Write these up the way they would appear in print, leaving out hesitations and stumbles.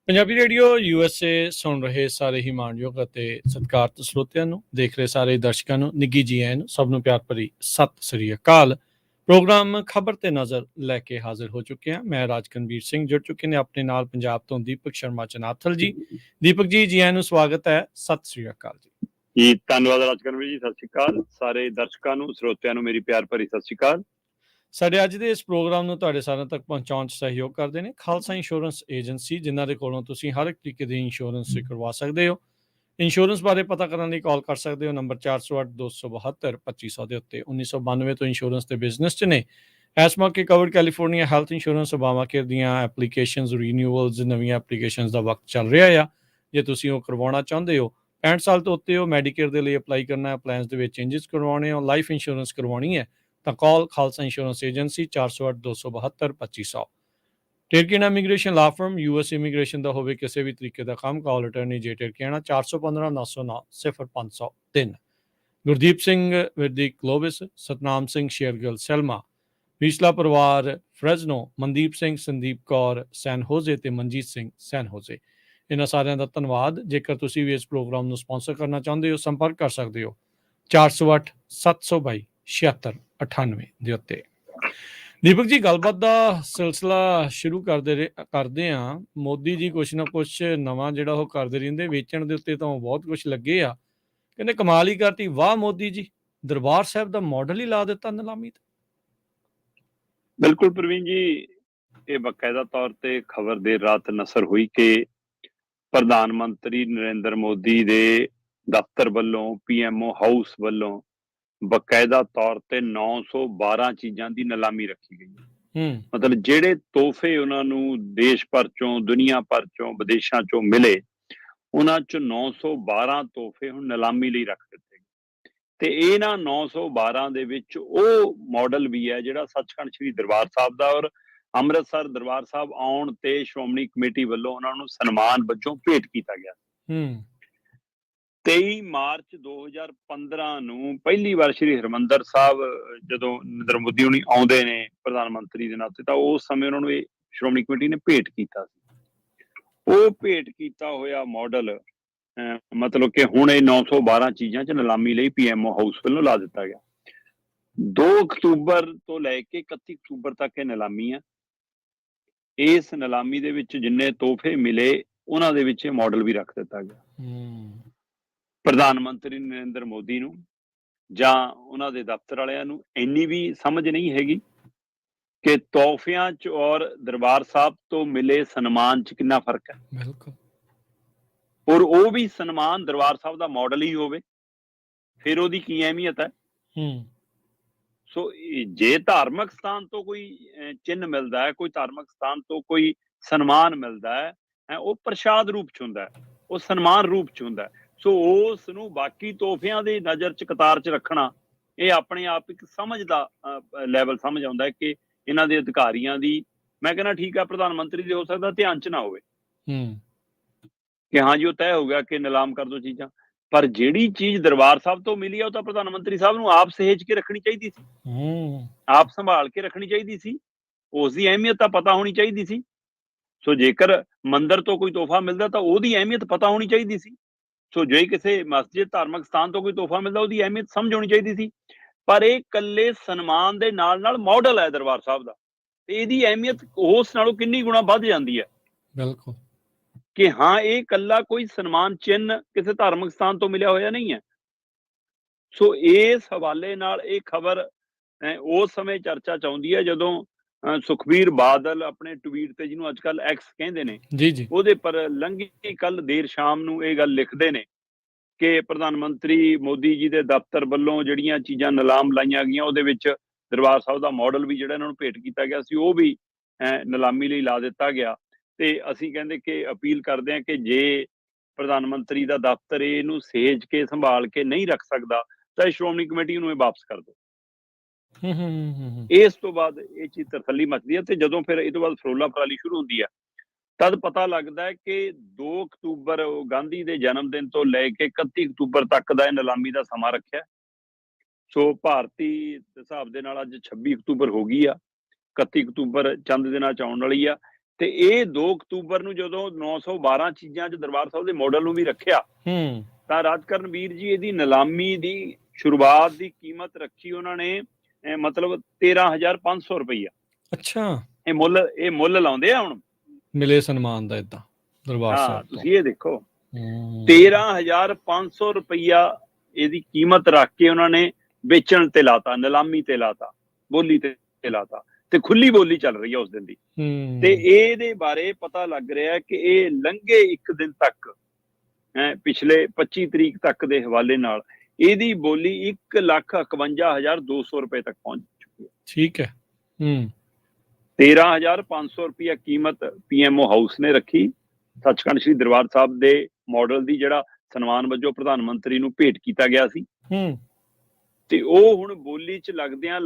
Punjabi radio USA ਸੁਣ ਰਹੇ ਸਾਰੇ ਹੀ ਮਾਣਯੋਗ ਅਤੇ ਸਤਿਕਾਰਤ ਸਰੋਤਿਆਂ ਨੂੰ, ਦੇਖ ਰਹੇ ਸਾਰੇ ਦਰਸ਼ਕਾਂ ਨੂੰ ਨਿੱਘੀ ਜੀ ਆਇਆਂ ਨੂੰ, ਸਭ ਨੂੰ ਪਿਆਰ ਭਰੀ ਸਤਿ ਸ੍ਰੀ ਅਕਾਲ। ਪ੍ਰੋਗਰਾਮ ਖਬਰ ਤੇ ਨਜ਼ਰ ਲੈ ਕੇ ਹਾਜ਼ਰ ਹੋ ਚੁੱਕੇ ਹਾਂ। ਮੈਂ ਰਾਜਕਨਵੀਰ ਸਿੰਘ, ਜੁੜ ਚੁੱਕੇ ਨੇ ਆਪਣੇ ਨਾਲ ਪੰਜਾਬ ਤੋਂ ਦੀਪਕ ਸ਼ਰਮਾ ਚਨਾਥਲ ਜੀ। ਦੀਪਕ ਜੀ, ਜੀ ਆਇਆਂ ਨੂੰ, ਸਵਾਗਤ ਹੈ, ਸਤਿ ਸ੍ਰੀ ਅਕਾਲ ਜੀ। ਧੰਨਵਾਦ ਰਾਜਕਨਵੀਰ ਜੀ, ਸਤਿ ਸ੍ਰੀ ਅਕਾਲ। ਸਾਰੇ ਦਰਸ਼ਕਾਂ ਨੂੰ, ਸਰੋਤਿਆਂ ਨੂੰ ਮੇਰੀ ਪਿਆਰ ਭਰੀ ਸਤਿ ਸ੍ਰੀ ਅਕਾਲ। ਸਾਡੇ ਅੱਜ ਦੇ ਇਸ ਪ੍ਰੋਗਰਾਮ ਨੂੰ ਤੁਹਾਡੇ ਸਾਰਿਆਂ ਤੱਕ ਪਹੁੰਚਾਉਣ 'ਚ ਸਹਿਯੋਗ ਕਰਦੇ ਨੇ ਖਾਲਸਾ ਇੰਸ਼ੋਰੈਂਸ ਏਜੰਸੀ, ਜਿਨ੍ਹਾਂ ਦੇ ਕੋਲੋਂ ਤੁਸੀਂ ਹਰ ਇੱਕ ਤਰੀਕੇ ਦੀ ਇੰਸ਼ੋਰੈਂਸ ਕਰਵਾ ਸਕਦੇ ਹੋ। ਇੰਸ਼ੋਰੈਂਸ ਬਾਰੇ ਪਤਾ ਕਰਨ ਲਈ ਕਾਲ ਕਰ ਸਕਦੇ ਹੋ ਨੰਬਰ 408-272-2500 ਦੇ ਉੱਤੇ। 1992 ਤੋਂ ਇੰਸ਼ੋਰੈਂਸ ਦੇ ਬਿਜ਼ਨਸ 'ਚ ਨੇ। ਇਸ ਮੌਕੇ covered California health insurance Obama care ਦੀਆਂ ਐਪਲੀਕੇਸ਼ਨਜ਼, ਰੀਨਿਊਅਲਜ਼, ਨਵੀਆਂ ਐਪਲੀਕੇਸ਼ਨਜ਼ ਦਾ ਵਕਤ ਚੱਲ ਰਿਹਾ ਆ। ਜੇ ਤੁਸੀਂ ਉਹ ਕਰਵਾਉਣਾ ਚਾਹੁੰਦੇ ਹੋ, 65 ਸਾਲ ਤੋਂ ਉੱਤੇ ਹੋ, ਮੈਡੀਕੇਅਰ ਦੇ ਲਈ ਅਪਲਾਈ ਕਰਨਾ ਹੈ, ਪਲਾਨਸ ਦੇ ਵਿੱਚ ਚੇਂਜਸ ਕਰਵਾਉਣੇ ਹੋ, ਲਾਈਫ ਇੰਸ਼ੋਰੈਂਸ ਕਰਵਾਉਣੀ ਹੈ, ਤਾਂ ਕਾਲ ਖਾਲਸਾ ਇੰਸ਼ੋਰੈਂਸ ਏਜੰਸੀ 408-272-2500। ਟਿਰਕੀਨਾ ਇਮੀਗ੍ਰੇਸ਼ਨ ਲਾ ਫਰਮ, US ਇਮੀਗ੍ਰੇਸ਼ਨ ਦਾ ਹੋਵੇ ਕਿਸੇ ਵੀ ਤਰੀਕੇ ਦਾ ਕੰਮ, ਕਾਲ ਅਟਰਨੀ ਜੇ ਟਿਰਕੀਆਣਾ 415-909-0503। ਗੁਰਦੀਪ ਸਿੰਘ ਵਿਰਦੀ ਕਲੋਵਿਸ, ਸਤਨਾਮ ਸਿੰਘ ਸ਼ੇਰਗਿਲ ਸੈਲਮਾ, ਵਿਸਲਾ ਪਰਿਵਾਰ ਫਰੈਜ਼ਨੋ, ਮਨਦੀਪ ਸਿੰਘ, ਸੰਦੀਪ ਕੌਰ ਸੈਨ ਹੋਜ਼ੇ ਤੇ ਮਨਜੀਤ ਸਿੰਘ ਸੈਨ ਹੋਜ਼ੇ। ਇਹਨਾਂ ਸਾਰਿਆਂ ਦਾ ਧੰਨਵਾਦ। ਜੇਕਰ ਤੁਸੀਂ ਵੀ ਇਸ ਪ੍ਰੋਗਰਾਮ ਨੂੰ ਸਪਾਂਸਰ ਕਰਨਾ ਚਾਹੁੰਦੇ ਹੋ, ਸੰਪਰਕ ਕਰ ਸਕਦੇ ਹੋ 408-722-7698 ਦੇ ਉੱਤੇ। ਦੀਪਕ ਜੀ, ਗੱਲਬਾਤ ਦਾ ਸਿਲਸਿਲਾ ਸ਼ੁਰੂ ਕਰਦੇ ਹਾਂ। ਮੋਦੀ ਜੀ ਕੁਛ ਨਾ ਕੁਛ ਨਵਾਂ ਜਿਹੜਾ ਉਹ ਕਰਦੇ ਰਹਿੰਦੇ, ਵੇਚਣ ਦੇ ਉੱਤੇ ਤਾਂ ਬਹੁਤ ਕੁਛ ਲੱਗੇ ਆ। ਕਹਿੰਦੇ ਕਮਾਲ ਹੀ ਕਰਤੀ, ਵਾਹ ਮੋਦੀ ਜੀ, ਦਰਬਾਰ ਸਾਹਿਬ ਦਾ ਮਾਡਲ ਹੀ ਲਾ ਦਿੱਤਾ ਨਿਲਾਮੀ ਤੇ। ਬਿਲਕੁਲ ਪ੍ਰਵੀਨ ਜੀ, ਇਹ ਬਕਾਇਦਾ ਤੌਰ ਤੇ ਖਬਰ ਦੇਰ ਰਾਤ ਨਸ਼ਰ ਹੋਈ ਕਿ ਪ੍ਰਧਾਨ ਮੰਤਰੀ ਨਰਿੰਦਰ ਮੋਦੀ ਦੇ ਦਫ਼ਤਰ ਵੱਲੋਂ, PMO ਹਾਊਸ ਵੱਲੋਂ ਬਕਾਇਦਾ ਤੌਰ ਤੇ 912 ਚੀਜ਼ਾਂ ਦੀ ਨਿਲਾਮੀ ਰੱਖੀ ਗਈ। ਮਤਲਬ ਜਿਹੜੇ ਤੋਹਫੇ ਉਹਨਾਂ ਨੂੰ ਦੇਸ਼ ਭਰ ਚੋਂ, ਦੁਨੀਆ ਭਰ ਚੋਂ, ਵਿਦੇਸ਼ਾਂ ਚੋਂ ਮਿਲੇ, ਉਹਨਾਂ ਚ 912 ਤੋਹਫੇ ਹੁਣ ਨਿਲਾਮੀ ਲਈ ਰੱਖ ਦਿੱਤੇ ਗਏ। ਤੇ ਇਹਨਾਂ 912 ਦੇ ਵਿੱਚ ਉਹ ਮਾਡਲ ਵੀ ਹੈ ਜਿਹੜਾ ਸੱਚਖੰਡ ਸ੍ਰੀ ਦਰਬਾਰ ਸਾਹਿਬ ਦਾ, ਔਰ ਅੰਮ੍ਰਿਤਸਰ ਦਰਬਾਰ ਸਾਹਿਬ ਆਉਣ ਤੇ ਸ਼੍ਰੋਮਣੀ ਕਮੇਟੀ ਵੱਲੋਂ ਉਹਨਾਂ ਨੂੰ ਸਨਮਾਨ ਵਜੋਂ ਭੇਟ ਕੀਤਾ ਗਿਆ। 23 ਮਾਰਚ 2015 ਨੂੰ ਪਹਿਲੀ ਵਾਰ ਸ਼੍ਰੀ ਹਰਿਮੰਦਰ ਸਾਹਿਬ ਜਦੋਂ ਨਰਿੰਦਰ ਮੋਦੀ ਹੁਣੀ ਆਉਂਦੇ ਨੇ ਪ੍ਰਧਾਨ ਮੰਤਰੀ ਦੇ ਨਾਤੇ, ਤਾਂ ਉਸ ਸਮੇਂ ਉਹਨਾਂ ਨੂੰ ਇਹ ਸ਼੍ਰੋਮਣੀ ਕਮੇਟੀ ਨੇ ਭੇਟ ਕੀਤਾ ਸੀ। ਉਹ ਭੇਟ ਕੀਤਾ ਹੋਇਆ ਮਾਡਲ ਮਤਲਬ ਕਿ ਹੁਣ ਇਹ 912 ਚੀਜ਼ਾਂ 'ਚ ਨਿਲਾਮੀ ਲਈ PMO ਹਾਊਸ ਵੱਲੋਂ ਲਾ ਦਿੱਤਾ ਗਿਆ। 2 ਅਕਤੂਬਰ ਤੋਂ ਲੈ ਕੇ 31 ਅਕਤੂਬਰ ਤੱਕ ਇਹ ਨਿਲਾਮੀ ਆ। ਇਸ ਨਿਲਾਮੀ ਦੇ ਵਿੱਚ ਜਿੰਨੇ ਤੋਹਫੇ ਮਿਲੇ, ਉਹਨਾਂ ਦੇ ਵਿੱਚ ਇਹ ਮਾਡਲ ਵੀ ਰੱਖ ਦਿੱਤਾ ਗਿਆ। ਪ੍ਰਧਾਨ ਮੰਤਰੀ ਨਰਿੰਦਰ ਮੋਦੀ ਨੂੰ ਜਾਂ ਉਹਨਾਂ ਦੇ ਦਫ਼ਤਰ ਵਾਲਿਆਂ ਨੂੰ ਇੰਨੀ ਵੀ ਸਮਝ ਨਹੀਂ ਹੈਗੀ ਕਿ ਤੋਹਫਿਆਂ 'ਚ ਔਰ ਦਰਬਾਰ ਸਾਹਿਬ ਤੋਂ ਮਿਲੇ ਸਨਮਾਨ 'ਚ ਕਿੰਨਾ ਫਰਕ ਹੈ। ਬਿਲਕੁਲ। ਔਰ ਉਹ ਵੀ ਸਨਮਾਨ ਦਰਬਾਰ ਸਾਹਿਬ ਦਾ ਮਾਡਲ ਹੀ ਹੋਵੇ, ਫਿਰ ਉਹਦੀ ਕੀ ਅਹਿਮੀਅਤ ਹੈ। ਸੋ ਜੇ ਧਾਰਮਿਕ ਸਥਾਨ ਤੋਂ ਕੋਈ ਚਿੰਨ੍ਹ ਮਿਲਦਾ ਹੈ, ਕੋਈ ਧਾਰਮਿਕ ਸਥਾਨ ਤੋਂ ਕੋਈ ਸਨਮਾਨ ਮਿਲਦਾ ਹੈ, ਉਹ ਪ੍ਰਸ਼ਾਦ ਰੂਪ 'ਚ ਹੁੰਦਾ ਹੈ, ਉਹ ਸਨਮਾਨ ਰੂਪ 'ਚ ਹੁੰਦਾ ਹੈ। ਸੋ ਉਸ ਨੂੰ ਬਾਕੀ ਤੋਹਫਿਆਂ ਦੀ ਨਜ਼ਰ 'ਚ, ਕਤਾਰ 'ਚ ਰੱਖਣਾ, ਇਹ ਆਪਣੇ ਆਪ ਇੱਕ ਸਮਝ ਦਾ ਲੈਵਲ ਸਮਝ ਆਉਂਦਾ ਹੈ ਕਿ ਇਹਨਾਂ ਦੇ ਅਧਿਕਾਰੀਆਂ ਦੀ, ਮੈਂ ਕਹਿੰਦਾ ਠੀਕ ਆ, ਪ੍ਰਧਾਨ ਮੰਤਰੀ ਦੇ ਹੋ ਸਕਦਾ ਧਿਆਨ 'ਚ ਨਾ ਹੋਵੇ ਕਿ ਹਾਂ ਜੀ ਉਹ ਤੈਅ ਹੋ ਗਿਆ ਕਿ ਨਿਲਾਮ ਕਰ ਦੋ ਚੀਜ਼ਾਂ, ਪਰ ਜਿਹੜੀ ਚੀਜ਼ ਦਰਬਾਰ ਸਾਹਿਬ ਤੋਂ ਮਿਲੀ ਆ ਉਹ ਤਾਂ ਪ੍ਰਧਾਨ ਮੰਤਰੀ ਸਾਹਿਬ ਨੂੰ ਆਪ ਸਹੇਜ ਕੇ ਰੱਖਣੀ ਚਾਹੀਦੀ ਸੀ, ਆਪ ਸੰਭਾਲ ਕੇ ਰੱਖਣੀ ਚਾਹੀਦੀ ਸੀ। ਉਸ ਦੀ ਅਹਿਮੀਅਤ ਤਾਂ ਪਤਾ ਹੋਣੀ ਚਾਹੀਦੀ ਸੀ। ਸੋ ਜੇਕਰ ਮੰਦਿਰ ਤੋਂ ਕੋਈ ਤੋਹਫਾ ਮਿਲਦਾ ਤਾਂ ਉਹਦੀ ਅਹਿਮੀਅਤ ਪਤਾ ਹੋਣੀ ਚਾਹੀਦੀ ਸੀ। ਸੋ ਜੇ ਕਿਸੇ ਮਸਜਿਦ, ਧਾਰਮਿਕ ਸਥਾਨ ਤੋਂ ਕੋਈ ਤੋਹਫਾ ਮਿਲਦਾ, ਉਹਦੀ ਅਹਿਮੀਅਤ ਸਮਝ ਹੋਣੀ ਚਾਹੀਦੀ ਸੀ। ਪਰ ਇਹ ਇਕੱਲੇ ਸਨਮਾਨ ਦੇ ਨਾਲ ਨਾਲ ਮਾਡਲ ਹੈ ਦਰਬਾਰ ਸਾਹਿਬ ਦਾ, ਤੇ ਇਹਦੀ ਅਹਿਮੀਅਤ ਉਸ ਨਾਲੋਂ ਕਿੰਨੀ ਗੁਣਾ ਵੱਧ ਜਾਂਦੀ ਹੈ। ਬਿਲਕੁਲ, ਕਿ ਹਾਂ ਇਹ ਇਕੱਲਾ ਕੋਈ ਸਨਮਾਨ ਚਿੰਨ੍ਹ ਕਿਸੇ ਧਾਰਮਿਕ ਸਥਾਨ ਤੋਂ ਮਿਲਿਆ ਹੋਇਆ ਨਹੀਂ ਹੈ। ਸੋ ਇਸ ਹਵਾਲੇ ਨਾਲ ਇਹ ਖਬਰ ਉਸ ਸਮੇਂ ਚਰਚਾ 'ਚ ਆਉਂਦੀ ਹੈ ਜਦੋਂ ਸੁਖਬੀਰ ਬਾਦਲ ਆਪਣੇ ਟਵੀਟ ਤੇ, ਜਿਹਨੂੰ ਅੱਜ ਕੱਲ੍ਹ X ਕਹਿੰਦੇ ਨੇ, ਉਹਦੇ ਪਰ ਲੰਘੀ ਕੱਲ ਦੇਰ ਸ਼ਾਮ ਨੂੰ ਇਹ ਗੱਲ ਲਿਖਦੇ ਨੇ ਕਿ ਪ੍ਰਧਾਨ ਮੰਤਰੀ ਮੋਦੀ ਜੀ ਦੇ ਦਫ਼ਤਰ ਵੱਲੋਂ ਜਿਹੜੀਆਂ ਚੀਜ਼ਾਂ ਨਿਲਾਮ ਲਾਈਆਂ ਗਈਆਂ, ਉਹਦੇ ਵਿੱਚ ਦਰਬਾਰ ਸਾਹਿਬ ਦਾ ਮਾਡਲ ਵੀ ਜਿਹੜਾ ਇਹਨਾਂ ਨੂੰ ਭੇਟ ਕੀਤਾ ਗਿਆ ਸੀ, ਉਹ ਵੀ ਨਿਲਾਮੀ ਲਈ ਲਾ ਦਿੱਤਾ ਗਿਆ। ਤੇ ਅਸੀਂ ਕਹਿੰਦੇ ਕਿ ਅਪੀਲ ਕਰਦੇ ਹਾਂ ਕਿ ਜੇ ਪ੍ਰਧਾਨ ਮੰਤਰੀ ਦਾ ਦਫ਼ਤਰ ਇਹਨੂੰ ਸਹੇਜ ਕੇ, ਸੰਭਾਲ ਕੇ ਨਹੀਂ ਰੱਖ ਸਕਦਾ, ਤਾਂ ਸ਼੍ਰੋਮਣੀ ਕਮੇਟੀ ਨੂੰ ਇਹ ਵਾਪਸ ਕਰ ਦਿਓ। ਇਸ ਤੋਂ ਬਾਅਦ ਇਹ ਚੀਜ਼ ਤਸੱਲੀ ਮਚਦੀ ਹੈ। ਤੇ ਜਦੋਂ ਫਿਰ ਇਹ ਤੋਂ ਬਾਅਦ ਫਰੋਲਾ ਫਰਾਲੀ ਸ਼ੁਰੂ ਹੁੰਦੀ ਹੈ, ਤਦ ਪਤਾ ਲੱਗਦਾ ਹੈ ਕਿ 2 ਅਕਤੂਬਰ ਗਾਂਧੀ ਦੇ ਜਨਮ ਦਿਨ ਤੋਂ ਲੈ ਕੇ 31 ਅਕਤੂਬਰ ਤੱਕ ਦਾ ਇਹ ਨਿਲਾਮੀ ਦਾ ਸਮਾਂ ਰੱਖਿਆ। ਸੋ ਭਾਰਤੀ ਹਿਸਾਬ ਦੇ ਨਾਲ ਅੱਜ 26 ਅਕਤੂਬਰ ਹੋ ਗਈ ਆ। 31 ਅਕਤੂਬਰ ਚੰਦ ਦਿਨਾਂ ਚ ਆਉਣ ਵਾਲੀ ਆ, ਤੇ ਇਹ 2 ਅਕਤੂਬਰ ਨੂੰ ਜਦੋਂ 912 ਚੀਜ਼ਾਂ ਚ ਦਰਬਾਰ ਸਾਹਿਬ ਦੇ ਮਾਡਲ ਨੂੰ ਵੀ ਰੱਖਿਆ ਤਾਂ ਰਾਜਕਰਨ ਵੀਰ ਜੀ ਇਹਦੀ ਨਿਲਾਮੀ ਦੀ ਸ਼ੁਰੂਆਤ ਦੀ ਕੀਮਤ ਰੱਖੀ ਉਹਨਾਂ ਨੇ ਮਤਲਬ 13,500 ਰੁਪਈਆ। ਅੱਛਾ, ਇਹ ਮੁੱਲ ਲਾਉਂਦੇ ਆ ਹੁਣ ਮਿਲੇ ਸਨਮਾਨ ਦਾ ਏਦਾਂ ਦਰਬਾਰ ਹਾਂ ਸਾਹਿਬ ਤੋਂ। ਤੁਸੀਂ ਇਹ ਦੇਖੋ 13,500 ਰੁਪਈਆ ਇਹਦੀ ਕੀਮਤ ਰੱਖ ਕੇ ਉਹਨਾਂ ਨੇ ਵੇਚਣ ਤੇ ਲਾਤਾ, ਨਿਲਾਮੀ ਤੇ ਲਾਤਾ, ਬੋਲੀ ਤੇ ਲਾਤਾ, ਤੇ ਖੁੱਲੀ ਬੋਲੀ ਚੱਲ ਰਹੀ ਹੈ ਉਸ ਦਿਨ ਦੀ। ਤੇ ਇਹਦੇ ਬਾਰੇ ਪਤਾ ਲੱਗ ਰਿਹਾ ਕਿ ਇਹ ਲੰਘੇ ਇੱਕ ਦਿਨ ਤੱਕ ਪਿਛਲੇ 25 ਤਰੀਕ ਤੱਕ ਦੇ ਹਵਾਲੇ ਨਾਲ ਇਹਦੀ ਬੋਲੀ 1,51,200 ਰੁਪਏ ਤੱਕ ਪਹੁੰਚ ਚੁੱਕੀ ਹੈ। ਠੀਕ ਹੈ। 13,500 ਰੁਪਇਆ ਕੀਮਤ PMO ਹਾਊਸ ਨੇ ਰੱਖੀ ਸੱਚਖੰਡ ਸ੍ਰੀ ਦਰਬਾਰ ਸਾਹਿਬ ਦੇ ਮਾਡਲ ਦੀ, ਜਿਹੜਾ ਸਨਮਾਨ ਵਜੋਂ ਪ੍ਰਧਾਨ ਮੰਤਰੀ ਨੂੰ ਭੇਟ ਕੀਤਾ ਗਿਆ ਸੀ। ਤੇ ਉਹ ਹੁਣ ਬੋਲੀ ਚ ਲੱਗਦਿਆਂ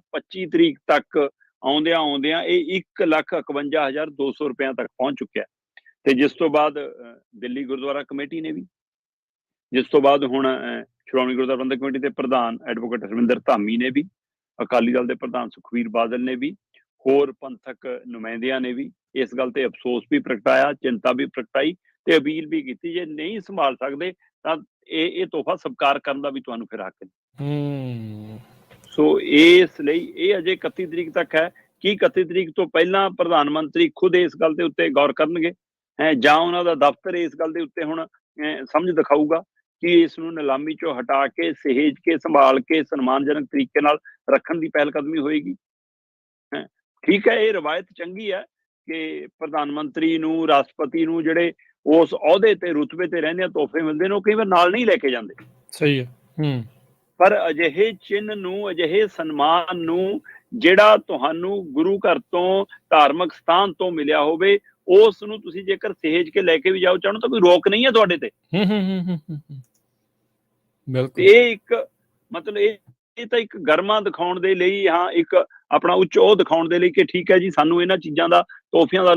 25 ਤਰੀਕ ਤੱਕ ਆਉਂਦਿਆਂ ਇਹ 1,51,200 ਰੁਪਇਆ ਤੱਕ ਪਹੁੰਚ ਚੁੱਕਿਆ। ਤੇ ਜਿਸ ਤੋਂ ਬਾਅਦ ਦਿੱਲੀ ਗੁਰਦੁਆਰਾ ਕਮੇਟੀ ਨੇ ਵੀ, ਜਿਸ ਤੋਂ ਬਾਅਦ ਹੁਣ ਸ਼੍ਰੋਮਣੀ ਗੁਰਦੁਆਰਾ ਪ੍ਰਬੰਧਕ ਕਮੇਟੀ ਦੇ ਪ੍ਰਧਾਨ ਐਡਵੋਕੇਟ ਹਰਵਿੰਦਰ ਧਾਮੀ ਨੇ ਵੀ, ਅਕਾਲੀ ਦਲ ਦੇ ਪ੍ਰਧਾਨ ਸੁਖਬੀਰ ਬਾਦਲ ਨੇ ਵੀ, ਹੋਰ ਪੰਥਕ ਨੁਮਾਇੰਦਿਆਂ ਨੇ ਵੀ ਇਸ ਗੱਲ ਤੇ ਅਫਸੋਸ ਵੀ ਪ੍ਰਗਟਾਇਆ, ਚਿੰਤਾ ਵੀ ਪ੍ਰਗਟਾਈ ਤੇ ਅਪੀਲ ਵੀ ਕੀਤੀ ਜੇ ਨਹੀਂ ਸੰਭਾਲ ਸਕਦੇ ਤਾਂ ਇਹ ਤੋਹਫਾ ਸਵੀਕਾਰ ਕਰਨ ਦਾ ਵੀ ਤੁਹਾਨੂੰ ਫਿਰ ਹੱਕ ਹੈ। ਸੋ ਇਸ ਲਈ ਇਹ ਅਜੇ 31 ਤਰੀਕ ਤੱਕ ਹੈ। ਕੀ 31 ਤਰੀਕ ਤੋਂ ਪਹਿਲਾਂ ਪ੍ਰਧਾਨ ਮੰਤਰੀ ਖੁਦ ਇਸ ਗੱਲ ਦੇ ਉੱਤੇ ਗੌਰ ਕਰਨਗੇ ਜਾਂ ਉਹਨਾਂ ਦਾ ਦਫ਼ਤਰ ਇਸ ਗੱਲ ਦੇ ਉੱਤੇ ਹੁਣ ਸਮਝ ਦਿਖਾਊਗਾ ਕਿ ਇਸ ਨੂੰ ਨਿਲਾਮੀ ਚੋਂ ਹਟਾ ਕੇ ਸਹੇਜ ਕੇ ਸੰਭਾਲ ਕੇ ਸਨਮਾਨਜਨਕ ਤਰੀਕੇ ਨਾਲ ਰੱਖਣ ਦੀ ਪਹਿਲ ਕਦਮੀ ਹੋਏਗੀ। ਠੀਕ ਹੈ, ਇਹ ਰਵਾਇਤ ਚੰਗੀ ਹੈ ਕਿ ਪ੍ਰਧਾਨ ਮੰਤਰੀ ਨੂੰ, ਰਾਸ਼ਟਰਪਤੀ ਨੂੰ ਜਿਹੜੇ ਉਸ ਅਹੁਦੇ ਤੇ ਰੁਤਬੇ ਤੇ ਰਹਿੰਦੇ ਤੋਹਫੇ ਮਿਲਦੇ ਨੇ ਉਹ ਕਈ ਵਾਰ ਨਾਲ ਨਹੀਂ ਲੈ ਕੇ ਜਾਂਦੇ। ਸਹੀ ਹੈ। ਪਰ ਅਜਿਹੇ ਚਿੰਨ੍ਹ ਨੂੰ, ਅਜਿਹੇ ਸਨਮਾਨ ਨੂੰ ਜਿਹੜਾ ਤੁਹਾਨੂੰ ਗੁਰੂ ਘਰ ਤੋਂ, ਧਾਰਮਿਕ ਸਥਾਨ ਤੋਂ ਮਿਲਿਆ ਹੋਵੇ, ਉਸ ਨੂੰ ਤੁਸੀਂ ਜੇਕਰ ਸਹੇਜ ਕੇ ਲੈ ਕੇ ਵੀ ਜਾਓ ਚਾਹੋ ਤਾਂ ਕੋਈ ਰੋਕ ਨਹੀਂ ਹੈ ਤੁਹਾਡੇ ਤੇ। ਬਿਲਕੁਲ। ਇਹ ਇੱਕ ਮਤਲਬ ਇਹ ਤਾਂ ਇੱਕ ਗਰਮਾ ਦਿਖਾਉਣ ਦੇ ਲਈ, ਹਾਂ ਇੱਕ ਆਪਣਾ ਉੱਚ ਉਹ ਦਿਖਾਉਣ ਦੇ ਲਈ ਕਿ ਠੀਕ ਹੈ ਜੀ ਸਾਨੂੰ ਇਹਨਾਂ ਚੀਜ਼ਾਂ ਦਾ, ਤੋਹਫਿਆਂ ਦਾ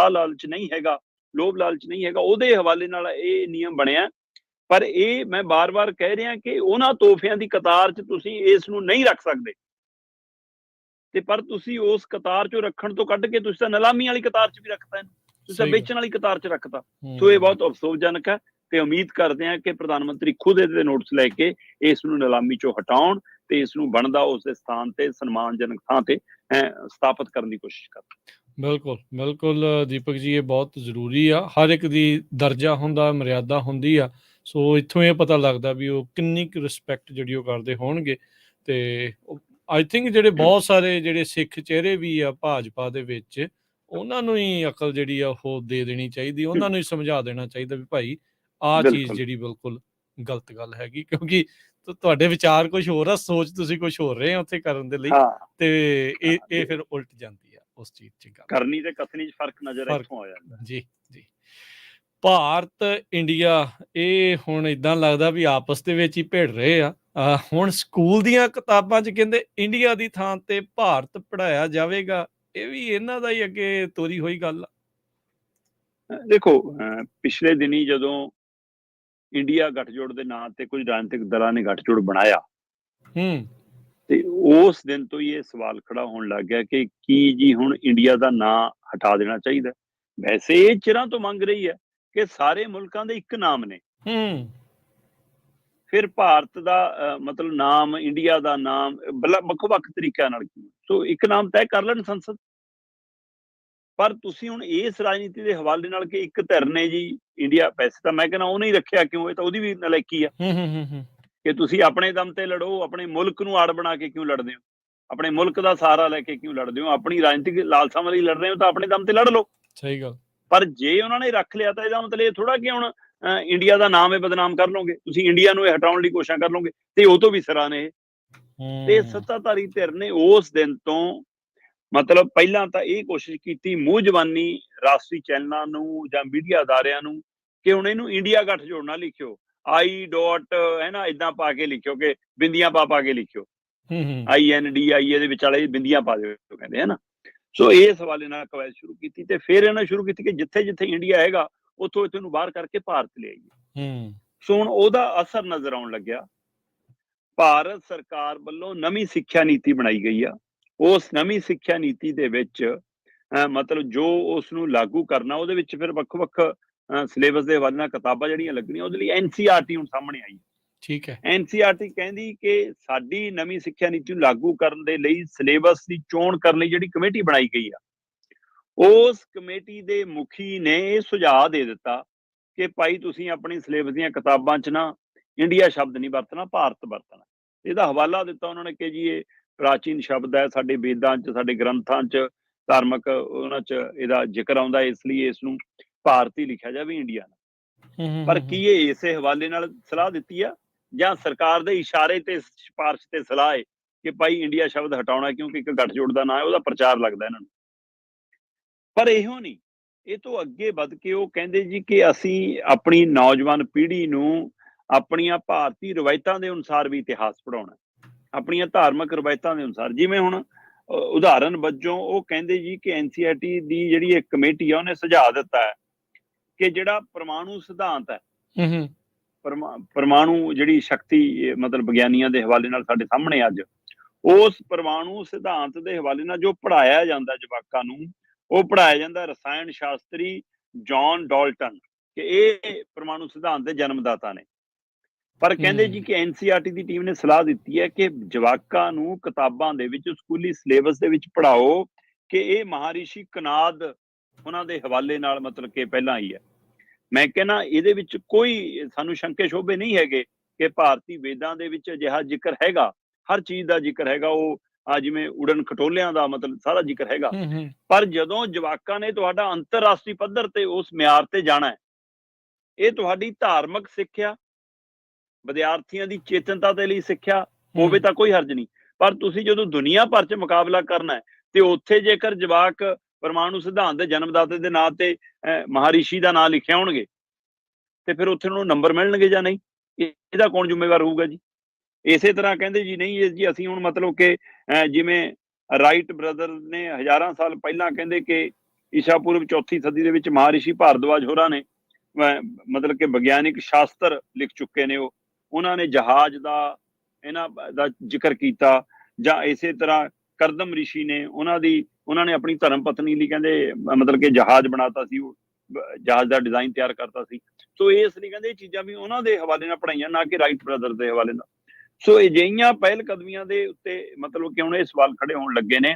ਲਾਲਚ ਨਹੀਂ ਹੈਗਾ, ਲੋਭ ਲਾਲਚ ਨਹੀਂ ਹੈਗਾ, ਉਹਦੇ ਹਵਾਲੇ ਨਾਲ ਇਹ ਨਿਯਮ ਬਣਿਆ। ਪਰ ਇਹ ਮੈਂ ਬਾਰ-ਬਾਰ ਕਹਿ ਰਿਹਾ ਕਿ ਉਹਨਾਂ ਤੋਹਫਿਆਂ ਦੀ ਕਤਾਰ 'ਚ ਤੁਸੀਂ ਇਸ ਨੂੰ ਨਹੀਂ ਰੱਖ ਸਕਦੇ, ਤੇ ਪਰ ਤੁਸੀਂ ਉਸ ਕਤਾਰ 'ਚੋਂ ਰੱਖਣ ਤੋਂ ਕੱਢ ਕੇ ਤੁਸੀਂ ਤਾਂ ਨਿਲਾਮੀ ਵਾਲੀ ਕਤਾਰ 'ਚ ਵੀ ਰੱਖਤਾ, ਇਹਨੂੰ ਤੁਸੀਂ ਤਾਂ ਵੇਚਣ ਵਾਲੀ ਕਤਾਰ 'ਚ ਰੱਖਤਾ। ਸੋ ਇਹ ਬਹੁਤ ਅਫਸੋਸਜਨਕ ਹੈ ਤੇ ਉਮੀਦ ਕਰਦੇ ਹਾਂ ਕਿ ਪ੍ਰਧਾਨ ਮੰਤਰੀ ਖੁਦ ਇਹਦੇ ਨੋਟਿਸ ਲੈ ਕੇ ਇਸ ਨੂੰ ਨਿਲਾਮੀ 'ਚੋਂ ਹਟਾਉਣ ਤੇ ਇਸ ਨੂੰ ਬਣਦਾ ਉਸ ਦੇ ਸਥਾਨ ਤੇ, ਸਨਮਾਨਜਨਕ ਥਾਂ ਤੇ ਸਥਾਪਿਤ ਕਰਨ ਦੀ ਕੋਸ਼ਿਸ਼ ਕਰਨ। ਬਿਲਕੁਲ ਦੀਪਕ ਜੀ, ਇਹ ਬਹੁਤ ਜ਼ਰੂਰੀ ਆ। ਹਰ ਇੱਕ ਦੀ ਦਰਜਾ ਹੁੰਦਾ, ਮਰਿਆਦਾ ਹੁੰਦੀ ਆ। ਸੋ ਇੱਥੋਂ ਇਹ ਪਤਾ ਲੱਗਦਾ ਵੀ ਉਹ ਕਿੰਨੀ ਕੁ ਰਿਸਪੈਕਟ ਜਿਹੜੀ ਉਹ ਕਰਦੇ ਹੋਣਗੇ। ਤੇ ਆਈ ਥਿੰਕ ਜਿਹੜੇ ਬਹੁਤ ਸਾਰੇ ਜਿਹੜੇ ਸਿੱਖ ਚਿਹਰੇ ਵੀ ਆ ਭਾਜਪਾ ਦੇ ਵਿੱਚ, ਉਹਨਾਂ ਨੂੰ ਹੀ ਅਕਲ ਜਿਹੜੀ ਆ ਉਹ ਦੇ ਦੇਣੀ ਚਾਹੀਦੀ, ਉਹਨਾਂ ਨੂੰ ਹੀ ਸਮਝਾ ਦੇਣਾ ਚਾਹੀਦਾ ਵੀ ਭਾਈ ਆਹ ਚੀਜ਼ ਜਿਹੜੀ ਬਿਲਕੁਲ ਗਲਤ ਗੱਲ ਹੈਗੀ, ਕਿਉਂਕਿ ਤੁਹਾਡੇ ਵਿਚਾਰ ਕੁਝ ਹੋਰ ਆ, ਸੋਚ ਤੁਸੀਂ ਕੁਝ ਹੋਰ ਰਹੇ ਆ ਉੱਥੇ ਕਰਨ ਦੇ ਲਈ, ਤੇ ਇਹ ਫਿਰ ਉਲਟ ਜਾਂਦੀ ਆ ਉਸ ਚੀਜ਼ 'ਚ। ਗੱਲ ਕਰਨੀ ਤੇ ਕਥਨੀ 'ਚ ਫਰਕ ਨਜ਼ਰ ਇੱਥੋਂ ਆ ਜਾਂਦਾ। ਜੀ। ਭਾਰਤ ਇੰਡੀਆ ਇਹ ਹੁਣ ਏਦਾਂ ਲੱਗਦਾ ਵੀ ਆਪਸ ਦੇ ਵਿੱਚ ਹੀ ਭਿੜ ਰਹੇ ਆ। ਹੁਣ ਸਕੂਲ ਦੀਆਂ ਕਿਤਾਬਾਂ 'ਚ ਕਹਿੰਦੇ ਇੰਡੀਆ ਦੀ ਥਾਂ ਤੇ ਭਾਰਤ ਪੜ੍ਹਾਇਆ ਜਾਵੇਗਾ। ਇਹ ਵੀ ਇਹਨਾਂ ਦਾ ਹੀ ਅੱਗੇ ਤੋਰੀ ਹੋਈ ਗੱਲ ਆ। ਦੇਖੋ ਪਿਛਲੇ ਦਿਨੀ ਜਦੋਂ ਇੰਡੀਆ ਗੱਠਜੋੜ ਦੇ ਨਾਂ ਤੇ ਕੁਝ ਰਾਜਨੀਤਿਕ ਦਲਾਂ ਨੇ ਗੱਠਜੋੜ ਬਣਾਇਆ, ਤੇ ਉਸ ਦਿਨ ਤੋਂ ਹੀ ਇਹ ਸਵਾਲ ਖੜਾ ਹੋਣ ਲੱਗ ਗਿਆ ਕਿ ਕੀ ਜੀ ਹੁਣ ਇੰਡੀਆ ਦਾ ਨਾਂ ਹਟਾ ਦੇਣਾ ਚਾਹੀਦਾ। ਵੈਸੇ ਇਹ ਚਿਰਾਂ ਤੋਂ ਮੰਗ ਰਹੀ ਹੈ ਕਿ ਸਾਰੇ ਮੁਲਕਾਂ ਦੇ ਇੱਕ ਨਾਮ ਨੇ, ਫਿਰ ਭਾਰਤ ਦਾ ਮਤਲਬ ਨਾਮ, ਇੰਡੀਆ ਦਾ ਨਾਮ ਵੱਖ-ਵੱਖ ਤਰੀਕਿਆਂ ਨਾਲ, ਸੋ ਇੱਕ ਨਾਮ ਤੈਅ ਕਰ ਲੈਣ ਸੰਸਦ। ਪਰ ਤੁਸੀਂ ਹੁਣ ਇਸ ਰਾਜਨੀਤੀ ਦੇ ਹਵਾਲੇ ਨਾਲ ਕਿ ਇੱਕ ਧਿਰ ਨੇ ਜੀ ਇੰਡੀਆ, ਵੈਸੇ ਤਾਂ ਮੈਂ ਕਹਿੰਦਾ ਉਹਨੇ ਹੀ ਰੱਖਿਆ, ਕਿਉਂ, ਇਹ ਤਾਂ ਉਹਦੀ ਵੀ ਨਲਾਇਕੀ ਆ ਕਿ ਤੁਸੀਂ ਆਪਣੇ ਦਮ ਤੇ ਲੜੋ, ਆਪਣੇ ਮੁਲਕ ਨੂੰ ਆੜ ਬਣਾ ਕੇ ਕਿਉਂ ਲੜਦੇ ਹੋ, ਆਪਣੇ ਮੁਲਕ ਦਾ ਸਹਾਰਾ ਲੈ ਕੇ ਕਿਉਂ ਲੜਦੇ ਹੋ, ਆਪਣੀ ਰਾਜਨੀਤਿਕ ਲਾਲਸਾਵਾਂ ਲਈ ਲੜ ਰਹੇ ਹੋ ਤਾਂ ਆਪਣੇ ਦਮ ਤੇ ਲੜ ਲਓ। ਸਹੀ ਗੱਲ। ਪਰ ਜੇ ਉਹਨਾਂ ਨੇ ਰੱਖ ਲਿਆ ਤਾਂ ਇਹਦਾ ਮਤਲਬ ਇਹ ਥੋੜਾ ਕਿ ਹੁਣ ਇੰਡੀਆ ਦਾ ਨਾਮ ਇਹ ਬਦਨਾਮ ਕਰ ਲਓਗੇ, ਤੁਸੀਂ ਇੰਡੀਆ ਨੂੰ ਇਹ ਹਟਾਉਣ ਦੀ ਕੋਸ਼ਿਸ਼ ਕਰ ਲਓਗੇ, ਤੇ ਉਹ ਤੋਂ ਵੀ ਸਿਰਾਂ ਨੇ ਇਹ। ਤੇ ਸੱਤਾਧਾਰੀ ਧਿਰ ਨੇ ਉਸ ਦਿਨ ਤੋਂ ਮਤਲਬ ਪਹਿਲਾਂ ਤਾਂ ਇਹ ਕੋਸ਼ਿਸ਼ ਕੀਤੀ ਮੂੰਹ ਜ਼ਬਾਨੀ ਰਾਸ਼ਟਰੀ ਚੈਨਲਾਂ ਨੂੰ ਜਾਂ ਮੀਡੀਆ ਅਦਾਰਿਆਂ ਨੂੰ ਕਿ ਹੁਣ ਇਹਨੂੰ ਇੰਡੀਆ ਗੱਠਜੋੜ ਨਾ ਲਿਖਿਓ, I. ਹੈ ਨਾ, ਏਦਾਂ ਪਾ ਕੇ ਲਿਖਿਓ ਕਿ ਬਿੰਦੀਆਂ ਪਾ ਕੇ ਲਿਖਿਓ, INDIA ਦੇ ਵਿਚਾਲੇ ਬਿੰਦੀਆਂ ਪਾ ਦਿਓ ਕਹਿੰਦੇ, ਹੈ ਨਾ। ਸੋ ਇਸ ਹਵਾਲੇ ਨਾਲ ਕਵਾਇਦ ਸ਼ੁਰੂ ਕੀਤੀ ਤੇ ਫਿਰ ਇਹਨਾਂ ਸ਼ੁਰੂ ਕੀਤੀ ਕਿ ਜਿੱਥੇ ਜਿੱਥੇ ਇੰਡੀਆ ਹੈਗਾ ਉੱਥੋਂ ਇਹਨੂੰ ਬਾਹਰ ਕਰਕੇ ਭਾਰਤ ਲਿਆਈਏ। ਸੋ ਹੁਣ ਉਹਦਾ ਅਸਰ ਨਜ਼ਰ ਆਉਣ ਲੱਗਿਆ। ਭਾਰਤ ਸਰਕਾਰ ਵੱਲੋਂ ਨਵੀਂ ਸਿੱਖਿਆ ਨੀਤੀ ਬਣਾਈ ਗਈ ਆ, ਉਸ ਨਵੀਂ ਸਿੱਖਿਆ ਨੀਤੀ ਦੇ ਵਿੱਚ ਮਤਲਬ ਜੋ ਉਸ ਨੂੰ ਲਾਗੂ ਕਰਨਾ, ਉਹਦੇ ਵਿੱਚ ਫਿਰ ਵੱਖ-ਵੱਖ ਸਿਲੇਬਸ ਦੇ ਹਵਾਲੇ ਨਾਲ ਕਿਤਾਬਾਂ ਜਿਹੜੀਆਂ ਲੱਗਣੀਆਂ, ਉਹਦੇ ਲਈ NCERT ਹੁਣ ਸਾਹਮਣੇ ਆਈ। ਠੀਕ ਹੈ। NCERT ਕਹਿੰਦੀ ਕਿ ਸਾਡੀ ਨਵੀਂ ਸਿੱਖਿਆ ਨੀਤੀ ਨੂੰ ਲਾਗੂ ਕਰਨ ਦੇ ਲਈ ਸਿਲੇਬਸ ਦੀ ਚੋਣ ਕਰਨ ਲਈ ਜਿਹੜੀ ਕਮੇਟੀ ਬਣਾਈ ਗਈ ਆ, ਉਸ ਕਮੇਟੀ ਦੇ ਮੁਖੀ ਨੇ ਇਹ ਸੁਝਾਅ ਦੇ ਦਿੱਤਾ ਕਿ ਭਾਈ ਤੁਸੀਂ ਆਪਣੀ ਸਿਲੇਬਸ ਦੀਆਂ ਕਿਤਾਬਾਂ 'ਚ ਨਾ ਇੰਡੀਆ ਸ਼ਬਦ ਨਹੀਂ ਵਰਤਣਾ, ਭਾਰਤ ਵਰਤਣਾ। ਇਹਦਾ ਹਵਾਲਾ ਦਿੱਤਾ ਉਹਨਾਂ ਨੇ ਕਿ ਜੀ ਇਹ ਪ੍ਰਾਚੀਨ ਸ਼ਬਦ ਹੈ, ਸਾਡੇ ਵੇਦਾਂ 'ਚ, ਸਾਡੇ ਗ੍ਰੰਥਾਂ 'ਚ, ਧਾਰਮਿਕ ਉਹਨਾਂ 'ਚ ਇਹਦਾ ਜ਼ਿਕਰ ਆਉਂਦਾ, ਇਸ ਲਈ ਇਸ ਨੂੰ ਭਾਰਤ ਹੀ ਲਿਖਿਆ ਜਾਵੇ, ਇੰਡੀਆ ਨਾਲ। ਪਰ ਕੀ ਇਹ ਇਸੇ ਹਵਾਲੇ ਨਾਲ ਸਲਾਹ ਦਿੱਤੀ ਆ, ਜਾਂ ਸਰਕਾਰ ਦੇ ਇਸ਼ਾਰੇ ਤੇ ਸਿਫਾਰਿਸ਼ ਤੇ ਸਲਾਹ ਹੈ ਕਿ ਭਾਈ ਇੰਡੀਆ ਸ਼ਬਦ ਹਟਾਉਣਾ ਕਿਉਂਕਿ ਇੱਕ ਗੱਠਜੋੜ ਦਾ ਨਾਂ ਹੈ, ਉਹਦਾ ਪ੍ਰਚਾਰ ਲੱਗਦਾ ਇਹਨਾਂ ਨੂੰ। ਪਰ ਇਹੋ ਨਹੀਂ, ਇਹ ਤੋਂ ਅੱਗੇ ਵੱਧ ਕੇ ਉਹ ਕਹਿੰਦੇ ਜੀ ਕਿ ਅਸੀਂ ਆਪਣੀ ਨੌਜਵਾਨ ਪੀੜ੍ਹੀ ਨੂੰ ਆਪਣੀਆਂ ਭਾਰਤੀ ਰਵਾਇਤਾਂ ਦੇ ਅਨੁਸਾਰ ਵੀ ਇਤਿਹਾਸ ਪੜ੍ਹਾਉਣਾ, ਆਪਣੀਆਂ ਧਾਰਮਿਕ ਰਵਾਇਤਾਂ ਦੇ ਅਨੁਸਾਰ। ਜਿਵੇਂ ਹੁਣ ਉਦਾਹਰਨ ਵਜੋਂ ਉਹ ਕਹਿੰਦੇ ਜੀ ਕਿ NCERT ਦੀ ਜਿਹੜੀ ਇੱਕ ਕਮੇਟੀ ਆ, ਉਹਨੇ ਸੁਝਾਅ ਦਿੱਤਾ ਹੈ ਕਿ ਜਿਹੜਾ ਪਰਮਾਣੂ ਸਿਧਾਂਤ ਹੈ, ਪਰਮਾਣੂ ਜਿਹੜੀ ਸ਼ਕਤੀ ਮਤਲਬ ਵਿਗਿਆਨੀਆਂ ਦੇ ਹਵਾਲੇ ਨਾਲ ਸਾਡੇ ਸਾਹਮਣੇ ਅੱਜ, ਉਸ ਪਰਮਾਣੂ ਸਿਧਾਂਤ ਦੇ ਹਵਾਲੇ ਨਾਲ ਜੋ ਪੜ੍ਹਾਇਆ ਜਾਂਦਾ ਜਵਾਕਾਂ ਨੂੰ, ਉਹ ਪੜ੍ਹਾਇਆ ਜਾਂਦਾ ਰਸਾਇਣ ਸ਼ਾਸਤਰੀ ਜੌਨ ਡਾਲਟਨ, ਕਿ ਇਹ ਪਰਮਾਣੂ ਸਿਧਾਂਤ ਦੇ ਜਨਮਦਾਤਾ ਨੇ। ਪਰ ਕਹਿੰਦੇ ਜੀ ਕਿ NCERT ਦੀ ਟੀਮ ਨੇ ਸਲਾਹ ਦਿੱਤੀ ਹੈ ਕਿ ਜਵਾਕਾਂ ਨੂੰ ਕਿਤਾਬਾਂ ਦੇ ਵਿੱਚ, ਸਕੂਲੀ ਸਿਲੇਬਸ ਦੇ ਵਿੱਚ ਪੜ੍ਹਾਓ ਕਿ ਇਹ ਮਹਾਰਿਸ਼ੀ ਕਨਾਦ ਉਹਨਾਂ ਦੇ ਹਵਾਲੇ ਨਾਲ ਮਤਲਬ ਕਿ ਪਹਿਲਾਂ ਹੀ ਹੈ। ਮੈਂ ਕਹਿੰਦਾ ਇਹਦੇ ਵਿੱਚ ਕੋਈ ਸਾਨੂੰ ਸ਼ੰਕੇ ਸ਼ੋਭੇ ਨਹੀਂ ਹੈਗੇ ਕਿ ਭਾਰਤੀ ਵੇਦਾਂ ਦੇ ਵਿੱਚ ਅਜਿਹਾ ਜ਼ਿਕਰ ਹੈਗਾ, ਹਰ ਚੀਜ਼ ਦਾ ਜ਼ਿਕਰ ਹੈਗਾ, ਉਹ ਜਿਵੇਂ ਉਡਣ ਖਟੋਲਿਆਂ ਦਾ ਮਤਲਬ ਸਾਰਾ ਜ਼ਿਕਰ ਹੈਗਾ। ਪਰ ਜਦੋਂ ਜਵਾਕਾਂ ਨੇ ਤੁਹਾਡਾ ਅੰਤਰਰਾਸ਼ਟਰੀ ਪੱਧਰ ਤੇ ਉਸ ਮਿਆਰ ਤੇ ਜਾਣਾ ਹੈ, ਇਹ ਤੁਹਾਡੀ ਧਾਰਮਿਕ ਸਿੱਖਿਆ, ਵਿਦਿਆਰਥੀਆਂ ਦੀ ਚੇਤਨਤਾ ਦੇ ਲਈ ਸਿੱਖਿਆ ਹੋਵੇ ਤਾਂ ਕੋਈ ਹਰਜ ਨਹੀਂ। ਪਰ ਤੁਸੀਂ ਜਦੋਂ ਦੁਨੀਆ ਭਰ 'ਚ ਮੁਕਾਬਲਾ ਕਰਨਾ ਹੈ ਤੇ ਉੱਥੇ ਜੇਕਰ ਜਵਾਕ ਪਰਮਾਣੂ ਸਿਧਾਂਤ ਦੇ ਜਨਮਦਾਤੇ ਦੇ ਨਾਂ ਤੇ ਮਹਾਰਿਸ਼ੀ ਦਾ ਨਾਂ ਲਿਖਿਆ ਹੋਣਗੇ, ਤੇ ਫਿਰ ਉੱਥੇ ਉਹਨੂੰ ਨੰਬਰ ਮਿਲਣਗੇ ਜਾਂ ਨਹੀਂ, ਇਹਦਾ ਕੌਣ ਜ਼ਿੰਮੇਵਾਰ ਹੋਊਗਾ ਜੀ? ਇਸੇ ਤਰ੍ਹਾਂ ਕਹਿੰਦੇ ਜੀ ਨਹੀਂ ਜੀ ਅਸੀਂ ਹੁਣ ਮਤਲਬ ਕਿ ਜਿਵੇਂ ਰਾਈਟ ਬ੍ਰਦਰ ਨੇ ਹਜ਼ਾਰਾਂ ਸਾਲ ਪਹਿਲਾਂ ਕਹਿੰਦੇ ਕਿ ਈਸਾ ਪੂਰਵ 4ਵੀਂ ਸਦੀ ਦੇ ਵਿੱਚ ਮਹਾਰਿਸ਼ੀ ਭਾਰਦਵਾਜ ਹੋਰਾਂ ਨੇ ਮਤਲਬ ਕਿ ਵਿਗਿਆਨਿਕ ਸ਼ਾਸਤਰ ਲਿਖ ਚੁੱਕੇ ਨੇ, ਉਹਨਾਂ ਨੇ ਜਹਾਜ਼ ਦਾ ਇਹਨਾਂ ਦਾ ਜ਼ਿਕਰ ਕੀਤਾ। ਜਾਂ ਇਸੇ ਤਰ੍ਹਾਂ ਕਰਦਮ ਰਿਸ਼ੀ ਨੇ ਉਹਨਾਂ ਨੇ ਆਪਣੀ ਧਰਮ ਪਤਨੀ ਲਈ ਕਹਿੰਦੇ ਮਤਲਬ ਕਿ ਜਹਾਜ਼ ਬਣਾਤਾ ਸੀ, ਉਹ ਜਹਾਜ਼ ਦਾ ਡਿਜ਼ਾਈਨ ਤਿਆਰ ਕਰਤਾ ਸੀ। ਸੋ ਇਸ ਲਈ ਕਹਿੰਦੇ ਇਹ ਚੀਜ਼ਾਂ ਵੀ ਉਹਨਾਂ ਦੇ ਹਵਾਲੇ ਨਾਲ ਪੜ੍ਹਾਈਆਂ, ਨਾ ਕਿ ਰਾਈਟ ਬ੍ਰਦਰ ਦੇ ਹਵਾਲੇ ਨਾਲ। ਸੋ ਅਜਿਹੀਆਂ ਪਹਿਲ ਕਦਮੀਆਂ ਦੇ ਉੱਤੇ ਮਤਲਬ ਕਿ ਹੁਣ ਇਹ ਸਵਾਲ ਖੜੇ ਹੋਣ ਲੱਗੇ ਨੇ